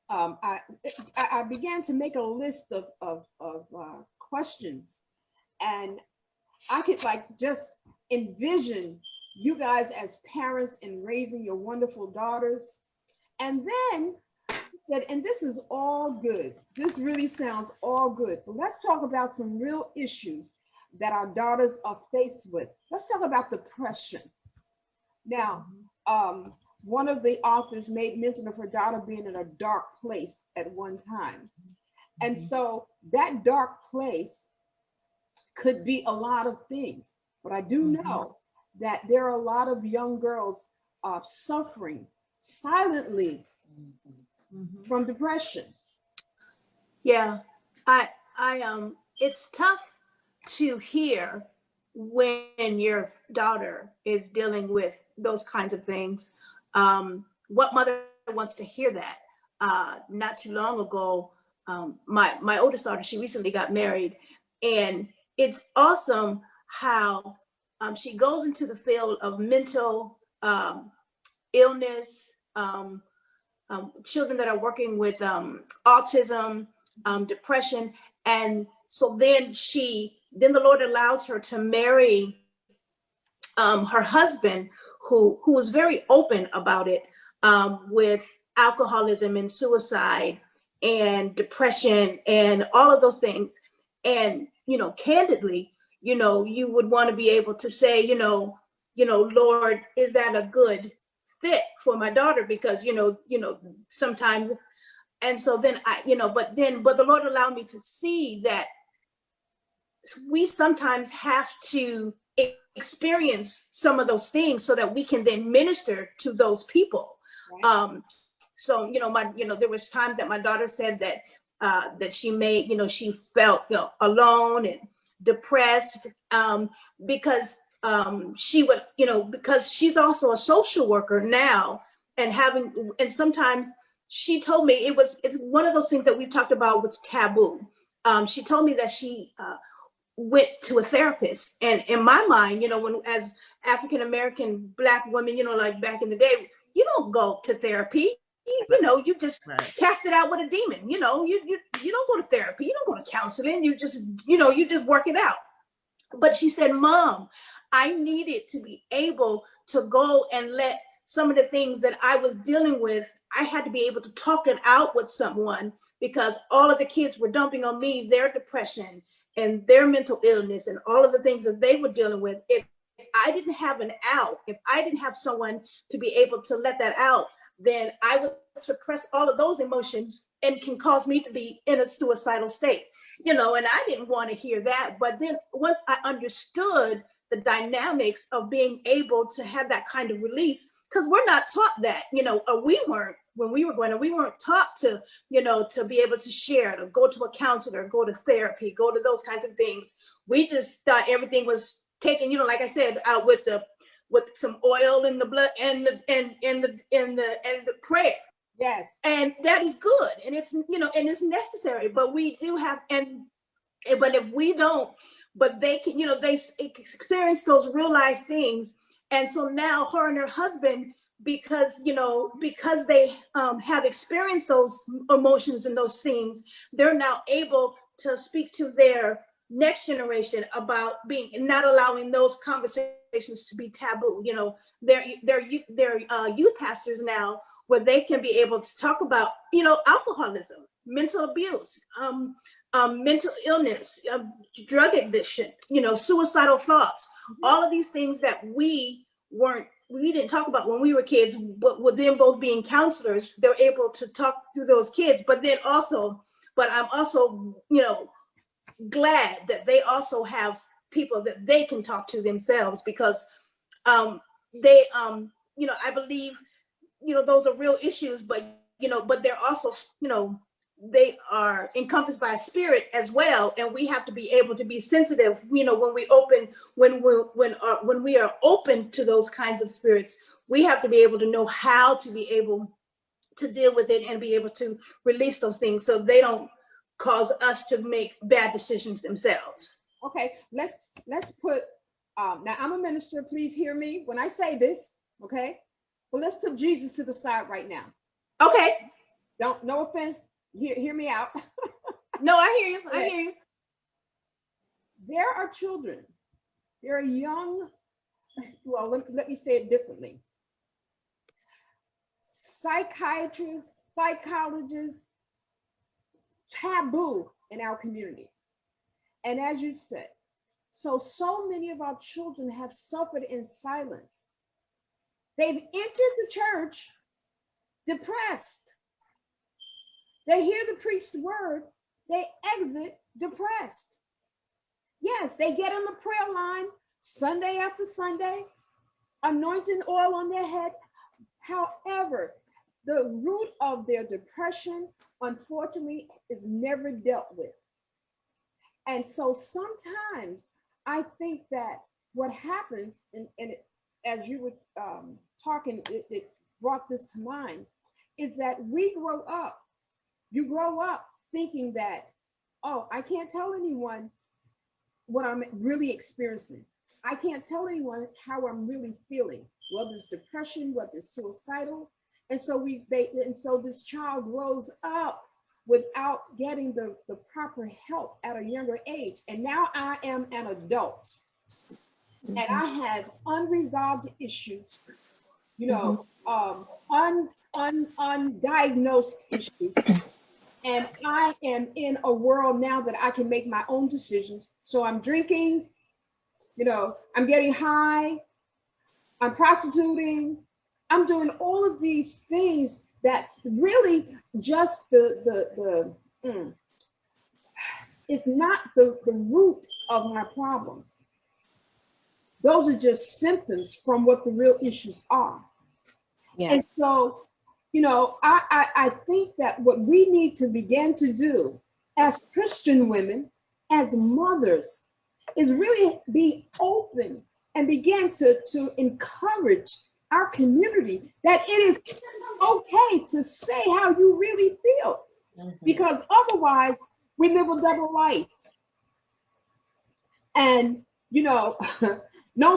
I began to make a list of questions, and I could just envision you guys as parents in raising your wonderful daughters. And then said, and this is all good. This really sounds all good. But let's talk about some real issues that our daughters are faced with. Let's talk about depression. Now, one of the authors made mention of her daughter being in a dark place at one time. And so that dark place could be a lot of things. But I do know that there are a lot of young girls suffering silently from depression. Yeah, it's tough to hear when your daughter is dealing with those kinds of things. What mother wants to hear that? Not too long ago, my oldest daughter, she recently got married, and it's awesome how she goes into the field of mental illness, children that are working with autism, depression. And so then the Lord allows her to marry her husband, who was very open about it, with alcoholism and suicide and depression and all of those things. And, candidly, you would want to be able to say, Lord, is that a good fit for my daughter? Because, sometimes. And so then but the Lord allowed me to see that we sometimes have to experience some of those things so that we can then minister to those people. Right. So, there was times that my daughter said that that she felt alone and depressed, because she would, because she's also a social worker now, and sometimes she told me it's one of those things that we talked about was taboo. She told me that she went to a therapist, and in my mind, when as African-American Black women, like back in the day, you don't go to therapy. You just cast it out with a demon. You don't go to therapy. You don't go to counseling. You just work it out. But she said, Mom, I needed to be able to go and let some of the things that I was dealing with, I had to be able to talk it out with someone, because all of the kids were dumping on me their depression and their mental illness and all of the things that they were dealing with. If I didn't have an out, if I didn't have someone to be able to let that out, then I would suppress all of those emotions and can cause me to be in a suicidal state, and I didn't want to hear that. But then once I understood the dynamics of being able to have that kind of release, because we're not taught that, we weren't, when we were going, we weren't taught to, to be able to share, to go to a counselor, go to therapy, go to those kinds of things. We just thought everything was taken, like I said, out with some oil in the blood and the prayer. Yes. And that is good. And it's, and it's necessary, but we do have, but if we don't, but they can, they experience those real life things. And so now her and her husband, because they have experienced those emotions and those things, they're now able to speak to their next generation about being, not allowing those conversations to be taboo. They're youth pastors now, where they can be able to talk about alcoholism, mental abuse, mental illness, drug addiction, suicidal thoughts, all of these things that we didn't talk about when we were kids, but with them both being counselors, they're able to talk through those kids. But I'm also, glad that they also have people that they can talk to themselves, because they, I believe, those are real issues, but they're also, they are encompassed by a spirit as well. And we have to be able to be sensitive, when we are open to those kinds of spirits. We have to be able to know how to be able to deal with it and be able to release those things, so they don't cause us to make bad decisions themselves. Okay, let's put, now I'm a minister, please hear me when I say this, okay? But let's put Jesus to the side right now. Okay. No offense, hear me out. No, I hear you, I hear you. There are children, there are young, well, let me say it differently. Psychiatrists, psychologists, taboo in our community. And as you said, so many of our children have suffered in silence. They've entered the church depressed. They hear the preached word, they exit depressed. Yes, they get on the prayer line Sunday after Sunday, anointing oil on their head. However, the root of their depression, unfortunately, is never dealt with. And so sometimes I think that what happens, as you were talking, it brought this to mind, is that you grow up thinking that, oh, I can't tell anyone what I'm really experiencing. I can't tell anyone how I'm really feeling, whether it's depression, whether it's suicidal. And so so this child grows up without getting the proper help at a younger age. And now I am an adult, and I have unresolved issues, undiagnosed issues. And I am in a world now that I can make my own decisions. So I'm drinking, I'm getting high, I'm prostituting, I'm doing all of these things that's really just it's not the root of my problem. Those are just symptoms from what the real issues are. Yeah. And so, I think that what we need to begin to do as Christian women, as mothers, is really be open and begin to encourage our community that it is okay to say how you really feel, because otherwise we live a double life. And, no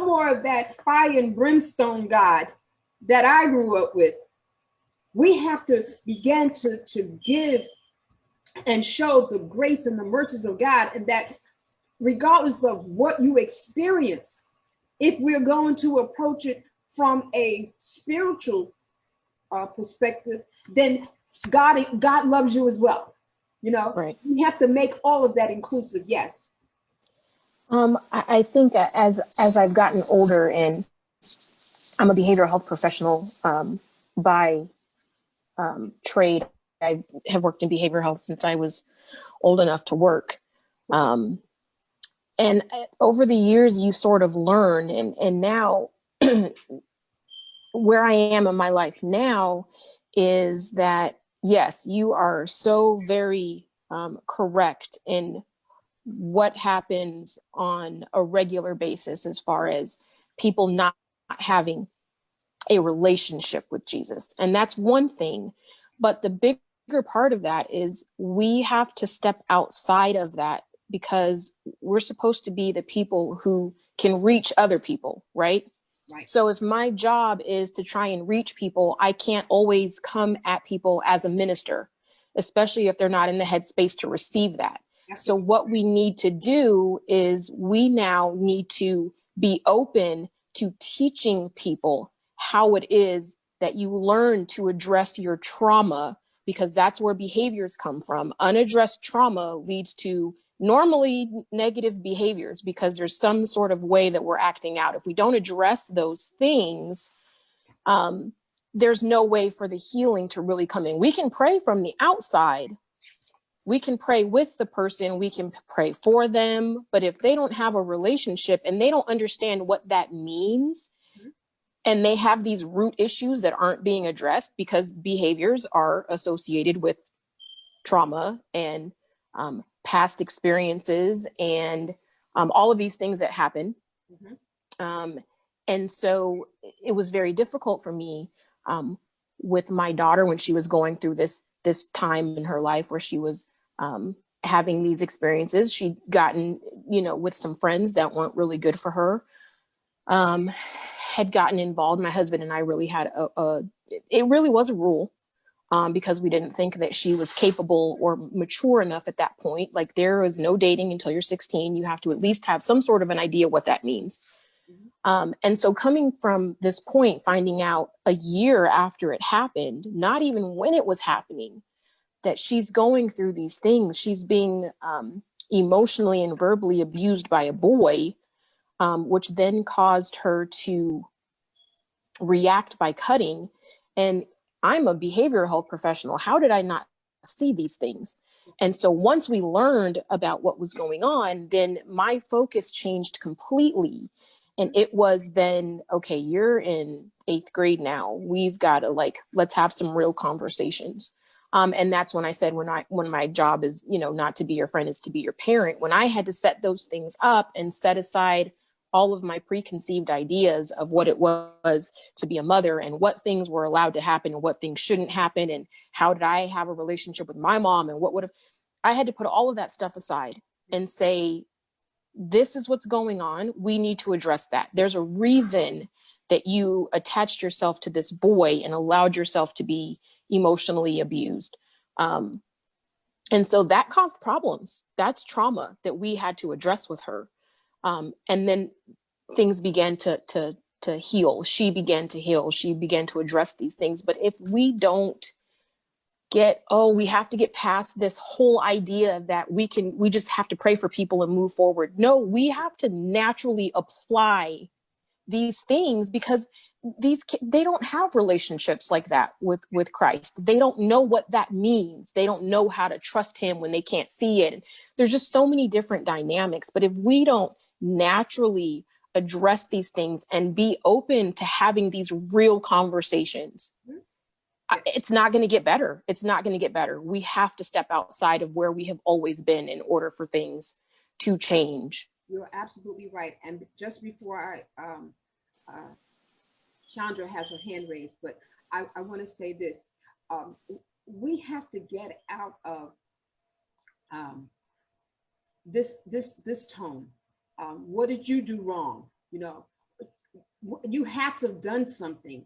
more of that fire and brimstone God that I grew up with. We have to begin to give and show the grace and the mercies of God, and that regardless of what you experience, if we're going to approach it from a spiritual perspective, then God loves you as well. Right. We have to make all of that inclusive. Yes. I think as I've gotten older, and I'm a behavioral health professional by trade. I have worked in behavioral health since I was old enough to work. And over the years, you sort of learn, and now where I am in my life now is that, yes, you are so very correct in what happens on a regular basis as far as people not having a relationship with Jesus. And that's one thing. But the bigger part of that is we have to step outside of that, because we're supposed to be the people who can reach other people, right? Right. So if my job is to try and reach people, I can't always come at people as a minister, especially if they're not in the headspace to receive that. So what we need to do is we now need to be open to teaching people how it is that you learn to address your trauma, because that's where behaviors come from. Unaddressed trauma leads to normally negative behaviors because there's some sort of way that we're acting out. If we don't address those things, there's no way for the healing to really come in. We can pray from the outside. We can pray with the person, we can pray for them, but if they don't have a relationship and they don't understand what that means, and they have these root issues that aren't being addressed because behaviors are associated with trauma and past experiences and all of these things that happen. And so it was very difficult for me with my daughter when she was going through this time in her life where she was having these experiences. She'd gotten, with some friends that weren't really good for her, had gotten involved. My husband and I really had it really was a rule because we didn't think that she was capable or mature enough at that point. Like, there is no dating until you're 16. You have to at least have some sort of an idea what that means. And so coming from this point, finding out a year after it happened, not even when it was happening, that she's going through these things, she's being emotionally and verbally abused by a boy, which then caused her to react by cutting. And I'm a behavioral health professional. How did I not see these things? And so once we learned about what was going on, then my focus changed completely. And it was then, okay, you're in 8th grade now. We've got to let's have some real conversations. And that's when I said, when my job is, not to be your friend, is to be your parent. When I had to set those things up and set aside all of my preconceived ideas of what it was to be a mother and what things were allowed to happen and what things shouldn't happen. And how did I have a relationship with my mom and I had to put all of that stuff aside and say, this is what's going on. We need to address that. There's a reason that you attached yourself to this boy and allowed yourself to be emotionally abused. And so that caused problems. That's trauma that we had to address with her. And then things began to heal. She began to heal. She began to address these things. But if we don't we have to get past this whole idea that we just have to pray for people and move forward. No, we have to naturally apply these things because they don't have relationships like that with Christ. They don't know what that means. They don't know how to trust him when they can't see it. And there's just so many different dynamics. But if we don't naturally address these things and be open to having these real conversations, it's not going to get better. It's not going to get better. We have to step outside of where we have always been in order for things to change. You're absolutely right. And just before Chandra has her hand raised, but I want to say this. We have to get out of this tone. What did you do wrong? You have to have done something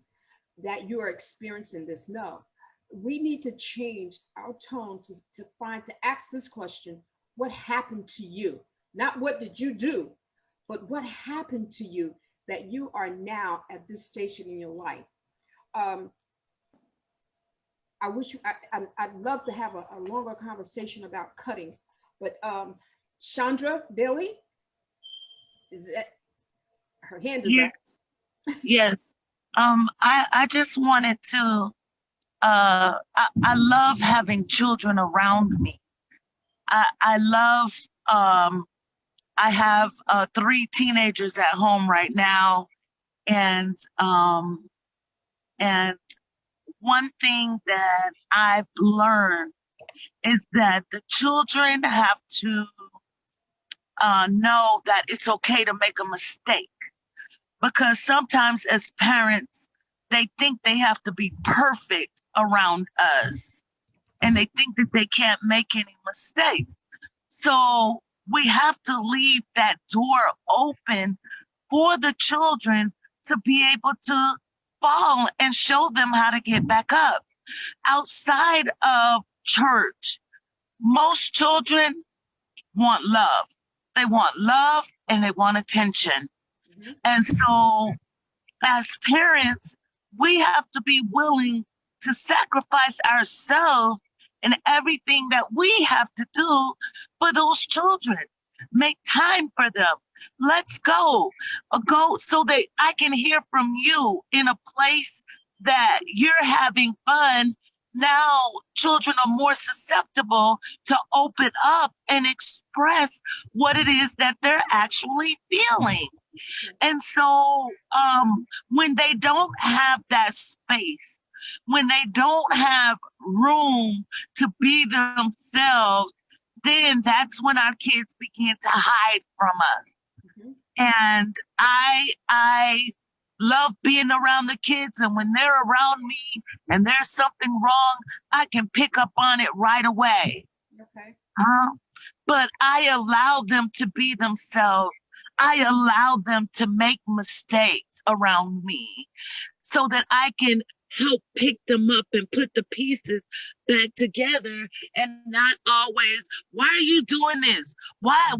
that you are experiencing this. No, we need to change our tone to ask this question: what happened to you? Not what did you do, but what happened to you that you are now at this station in your life? I wish I'd love to have a longer conversation about cutting, but Chandra Bailey, is that her hand? Yes. Yes. I just wanted to, I love having children around me. I love, I have 3 teenagers at home right now. And one thing that I've learned is that the children have to know that it's okay to make a mistake. Because sometimes as parents, they think they have to be perfect around us and they think that they can't make any mistakes. So we have to leave that door open for the children to be able to fall and show them how to get back up. Outside of church, most children want love. They want love and they want attention. And so as parents, we have to be willing to sacrifice ourselves and everything that we have to do for those children. Make time for them. Let's go. Go so that I can hear from you in a place that you're having fun. Now children are more susceptible to open up and express what it is that they're actually feeling. And so when they don't have that space, when they don't have room to be themselves, then that's when our kids begin to hide from us. And I love being around the kids, and when they're around me and there's something wrong, I can pick up on it right away. Okay. But I allow them to be themselves. I allow them to make mistakes around me so that I can help pick them up and put the pieces back together, and not always, why are you doing this? Why?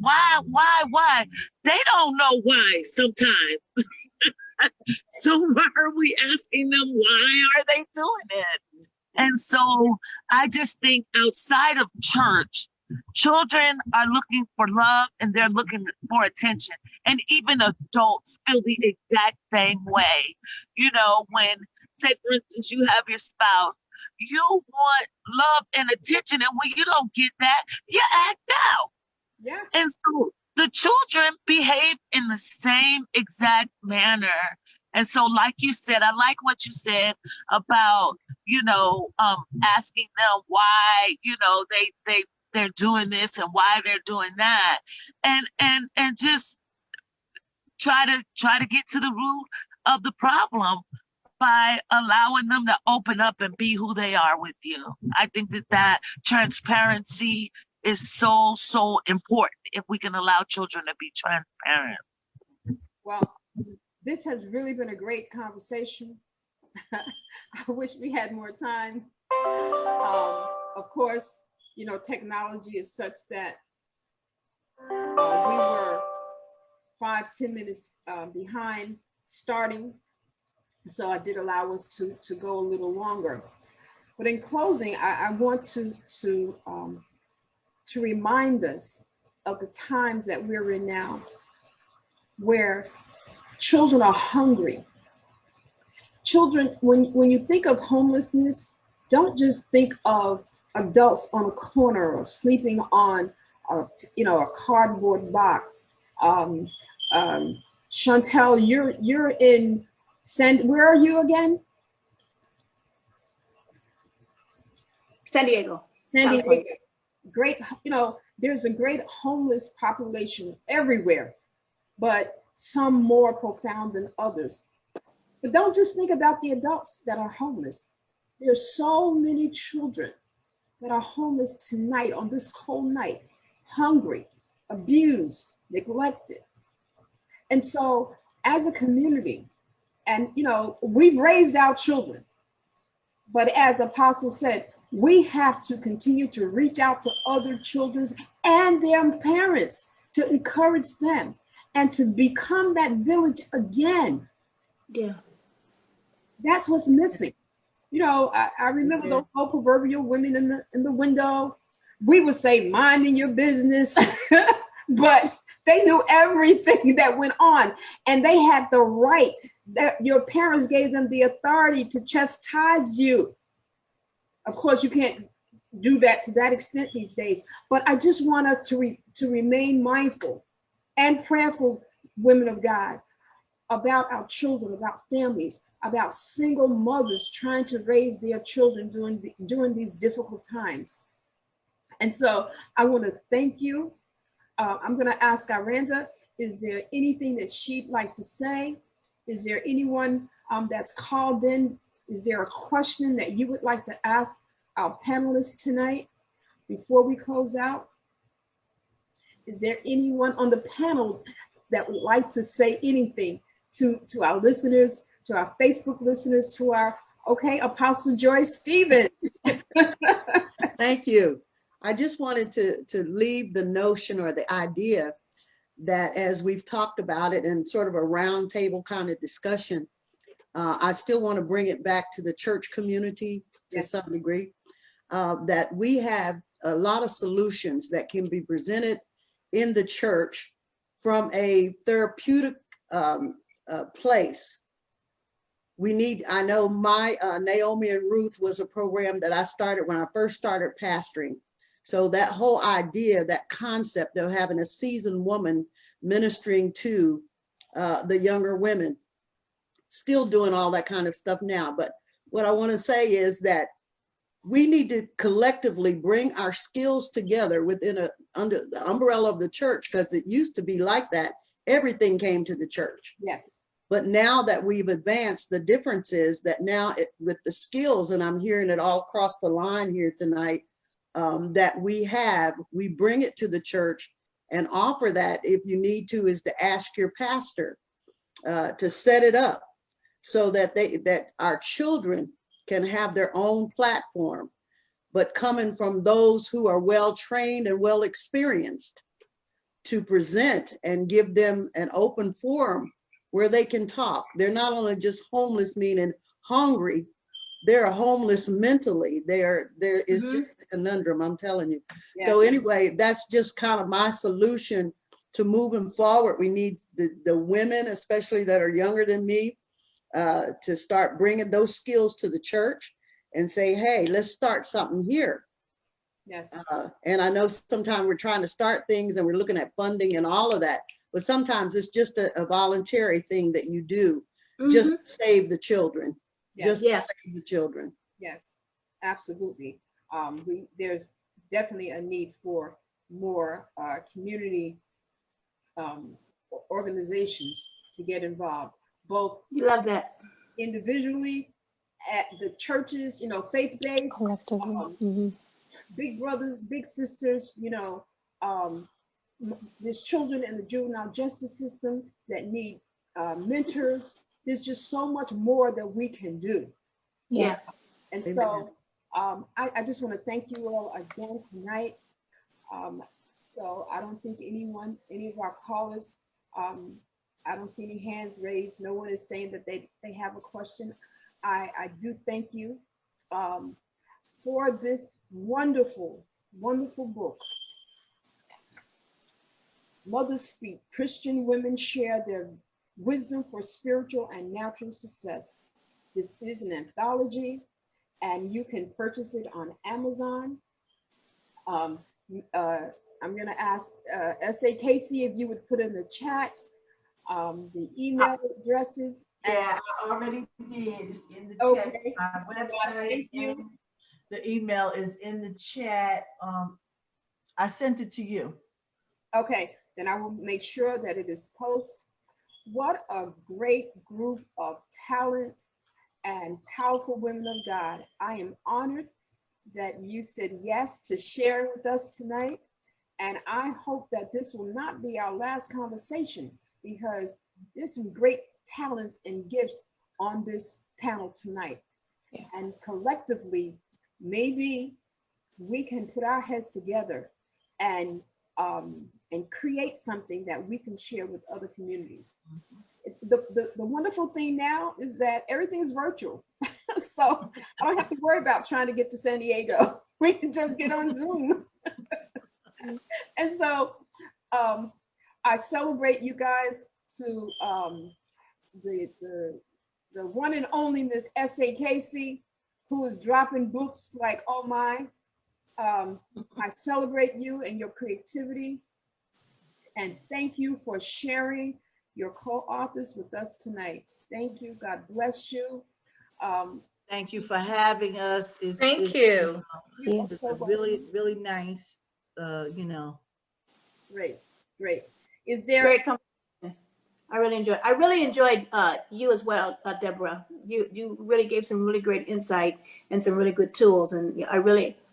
They don't know why sometimes. So why are we asking them, why are they doing it? And so I just think outside of church, children are looking for love and they're looking for attention. And even adults feel the exact same way. You know, when, say, for instance, you have your spouse, you want love and attention. And when you don't get that, you act out. Yeah. And so the children behave in the same exact manner. And so, like you said, I like what you said about, asking them why, they're doing this and why they're doing that, and just try to get to the root of the problem by allowing them to open up and be who they are with you. I think that transparency is so important if we can allow children to be transparent. Well, this has really been a great conversation. I wish we had more time. Of course, technology is such that we were 5-10 minutes behind starting. So I did allow us to go a little longer. But in closing, I want to remind us of the times that we're in now, where children are hungry. Children, when you think of homelessness, don't just think of adults on a corner or sleeping on a cardboard box. Chantal, you're in where are you again? San Diego. San Diego. Great, there's a great homeless population everywhere, but some more profound than others. But don't just think about the adults that are homeless. There's so many children that are homeless tonight on this cold night, hungry, abused, neglected. And so as a community, and we've raised our children, but as Apostle said, we have to continue to reach out to other children and their parents to encourage them and to become that village again. Yeah. That's what's missing. I remember those old proverbial women in the window. We would say, minding your business, but they knew everything that went on, and they had the right, that your parents gave them the authority to chastise you. Of course, you can't do that to that extent these days, but I just want us to remain mindful and prayerful, women of God, about our children, about families, about single mothers trying to raise their children during these difficult times. And so I want to thank you. I'm going to ask Aranda, is there anything that she'd like to say? Is there anyone that's called in? Is there a question that you would like to ask our panelists tonight before we close out? Is there anyone on the panel that would like to say anything to our listeners, to our Facebook listeners, to our, okay, Apostle Joyce Stevens. Thank you. I just wanted to leave the notion or the idea that as we've talked about it in sort of a round table kind of discussion, I still want to bring it back to the church community to some degree, that we have a lot of solutions that can be presented in the church from a therapeutic place. We need, I know my Naomi and Ruth was a program that I started when I first started pastoring. So that whole idea, that concept of having a seasoned woman ministering to the younger women, still doing all that kind of stuff now. But what I want to say is that we need to collectively bring our skills together within under the umbrella of the church, because it used to be like that. Everything came to the church. Yes. But now that we've advanced, the difference is that now with the skills, and I'm hearing it all across the line here tonight, that we bring it to the church and offer that, if you need to, is to ask your pastor to set it up so that that our children can have their own platform, but coming from those who are well trained and well experienced to present and give them an open forum where they can talk. They're not only just homeless, meaning hungry, they're homeless mentally. There is just a conundrum, I'm telling you. Yeah. So anyway, that's just kind of my solution to moving forward. We need the women, especially that are younger than me, to start bringing those skills to the church and say, hey, let's start something here. Yes. And I know sometimes we're trying to start things and we're looking at funding and all of that, but sometimes it's just a voluntary thing that you do just to save the children. Yes. Just to save the children. Yes, absolutely. There's definitely a need for more community organizations to get involved, both Love that. individually, at the churches, faith-based, collectively. big brothers, big sisters, there's children in the juvenile justice system that need mentors. There's just so much more that we can do. Yeah. And so I just want to thank you all again tonight. So I don't think any of our callers, I don't see any hands raised. No one is saying that they have a question. I do thank you for this wonderful, wonderful book. Mothers Speak, Christian Women Share Their Wisdom for Spiritual and Natural Success. This is an anthology, and you can purchase it on Amazon. I'm going to ask S.A. Casey if you would put in the chat the email addresses. Yeah, I already did. It's in the chat. Okay. My website and the email is in the chat. I sent it to you. Okay, then I will make sure that it is posted. What a great group of talent and powerful women of God. I am honored that you said yes to share with us tonight. And I hope that this will not be our last conversation, because there's some great talents and gifts on this panel tonight. Yeah. And collectively, maybe we can put our heads together and create something that we can share with other communities. The wonderful thing now is that everything is virtual. So I don't have to worry about trying to get to San Diego. We can just get on Zoom. And so I celebrate you guys to the one and only Miss S.A. Casey, who is dropping books like, oh my. I celebrate you and your creativity, and thank you for sharing your co-authors with us tonight. Thank you. God bless you. Thank you for having us. Thank you. It's so really, really nice. Great. Is there? Great conversation. I really enjoyed you as well, Deborah. You really gave some really great insight and some really good tools, and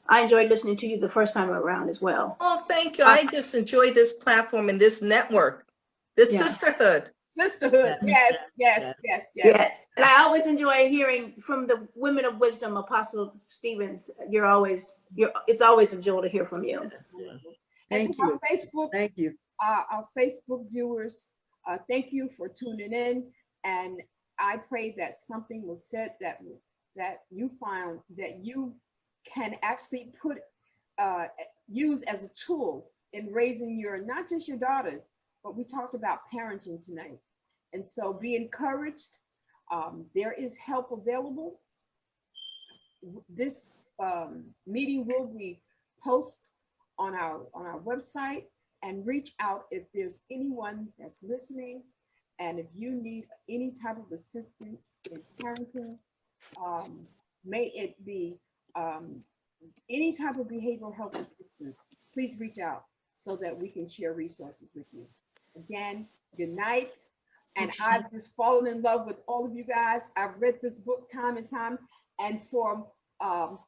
I enjoyed listening to you the first time around as well. Oh, thank you. I just enjoyed this platform and this network, this sisterhood. Sisterhood. Yes, yes, yes, yes. Yes, and I always enjoy hearing from the women of wisdom, Apostle Stevens. It's always a joy to hear from you. And Thank to our you. Facebook, Thank you. our Facebook viewers, thank you for tuning in. And I pray that something was said that you found that you can actually use as a tool in raising not just your daughters, but we talked about parenting tonight. And so be encouraged. There is help available. This meeting will be posted on our website, and reach out if there's anyone that's listening, and if you need any type of assistance in parenting, may it be any type of behavioral health assistance, please reach out so that we can share resources with you. Again, good night. And I've just fallen in love with all of you guys. I've read this book time and time. And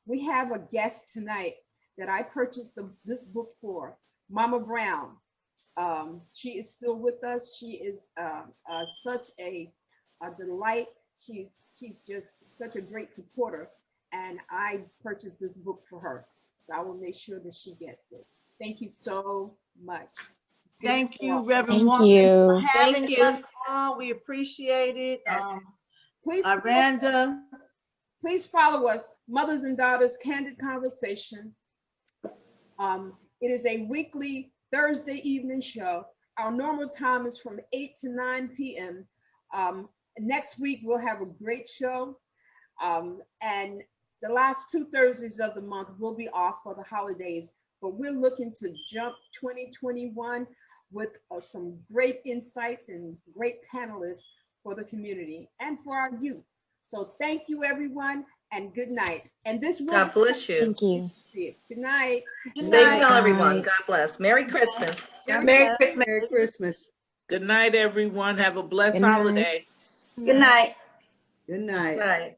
we have a guest tonight that I purchased this book for, Mama Brown. She is still with us. She is such a delight. She's just such a great supporter. And I purchased this book for her. So I will make sure that she gets it. Thank you so much. Thank you, Reverend Thank Walker, you. for having Thank you. us on. We appreciate it. Please, Aranda. please follow us, Mothers and Daughters Candid Conversation. It is a weekly Thursday evening show. Our normal time is from 8 to 9 p.m. Next week, we'll have a great show. And the last 2 Thursdays of the month will be off for the holidays, but we're looking to jump 2021 with some great insights and great panelists for the community and for our youth. So thank you, everyone, and good night. And this will God bless you. Thank you. Good night. Good Stay night. well, everyone. Night. God bless. Merry Christmas. Merry Christmas. Merry Christmas. Good night, everyone. Have a blessed Good night. holiday. Good night. Good night. Right.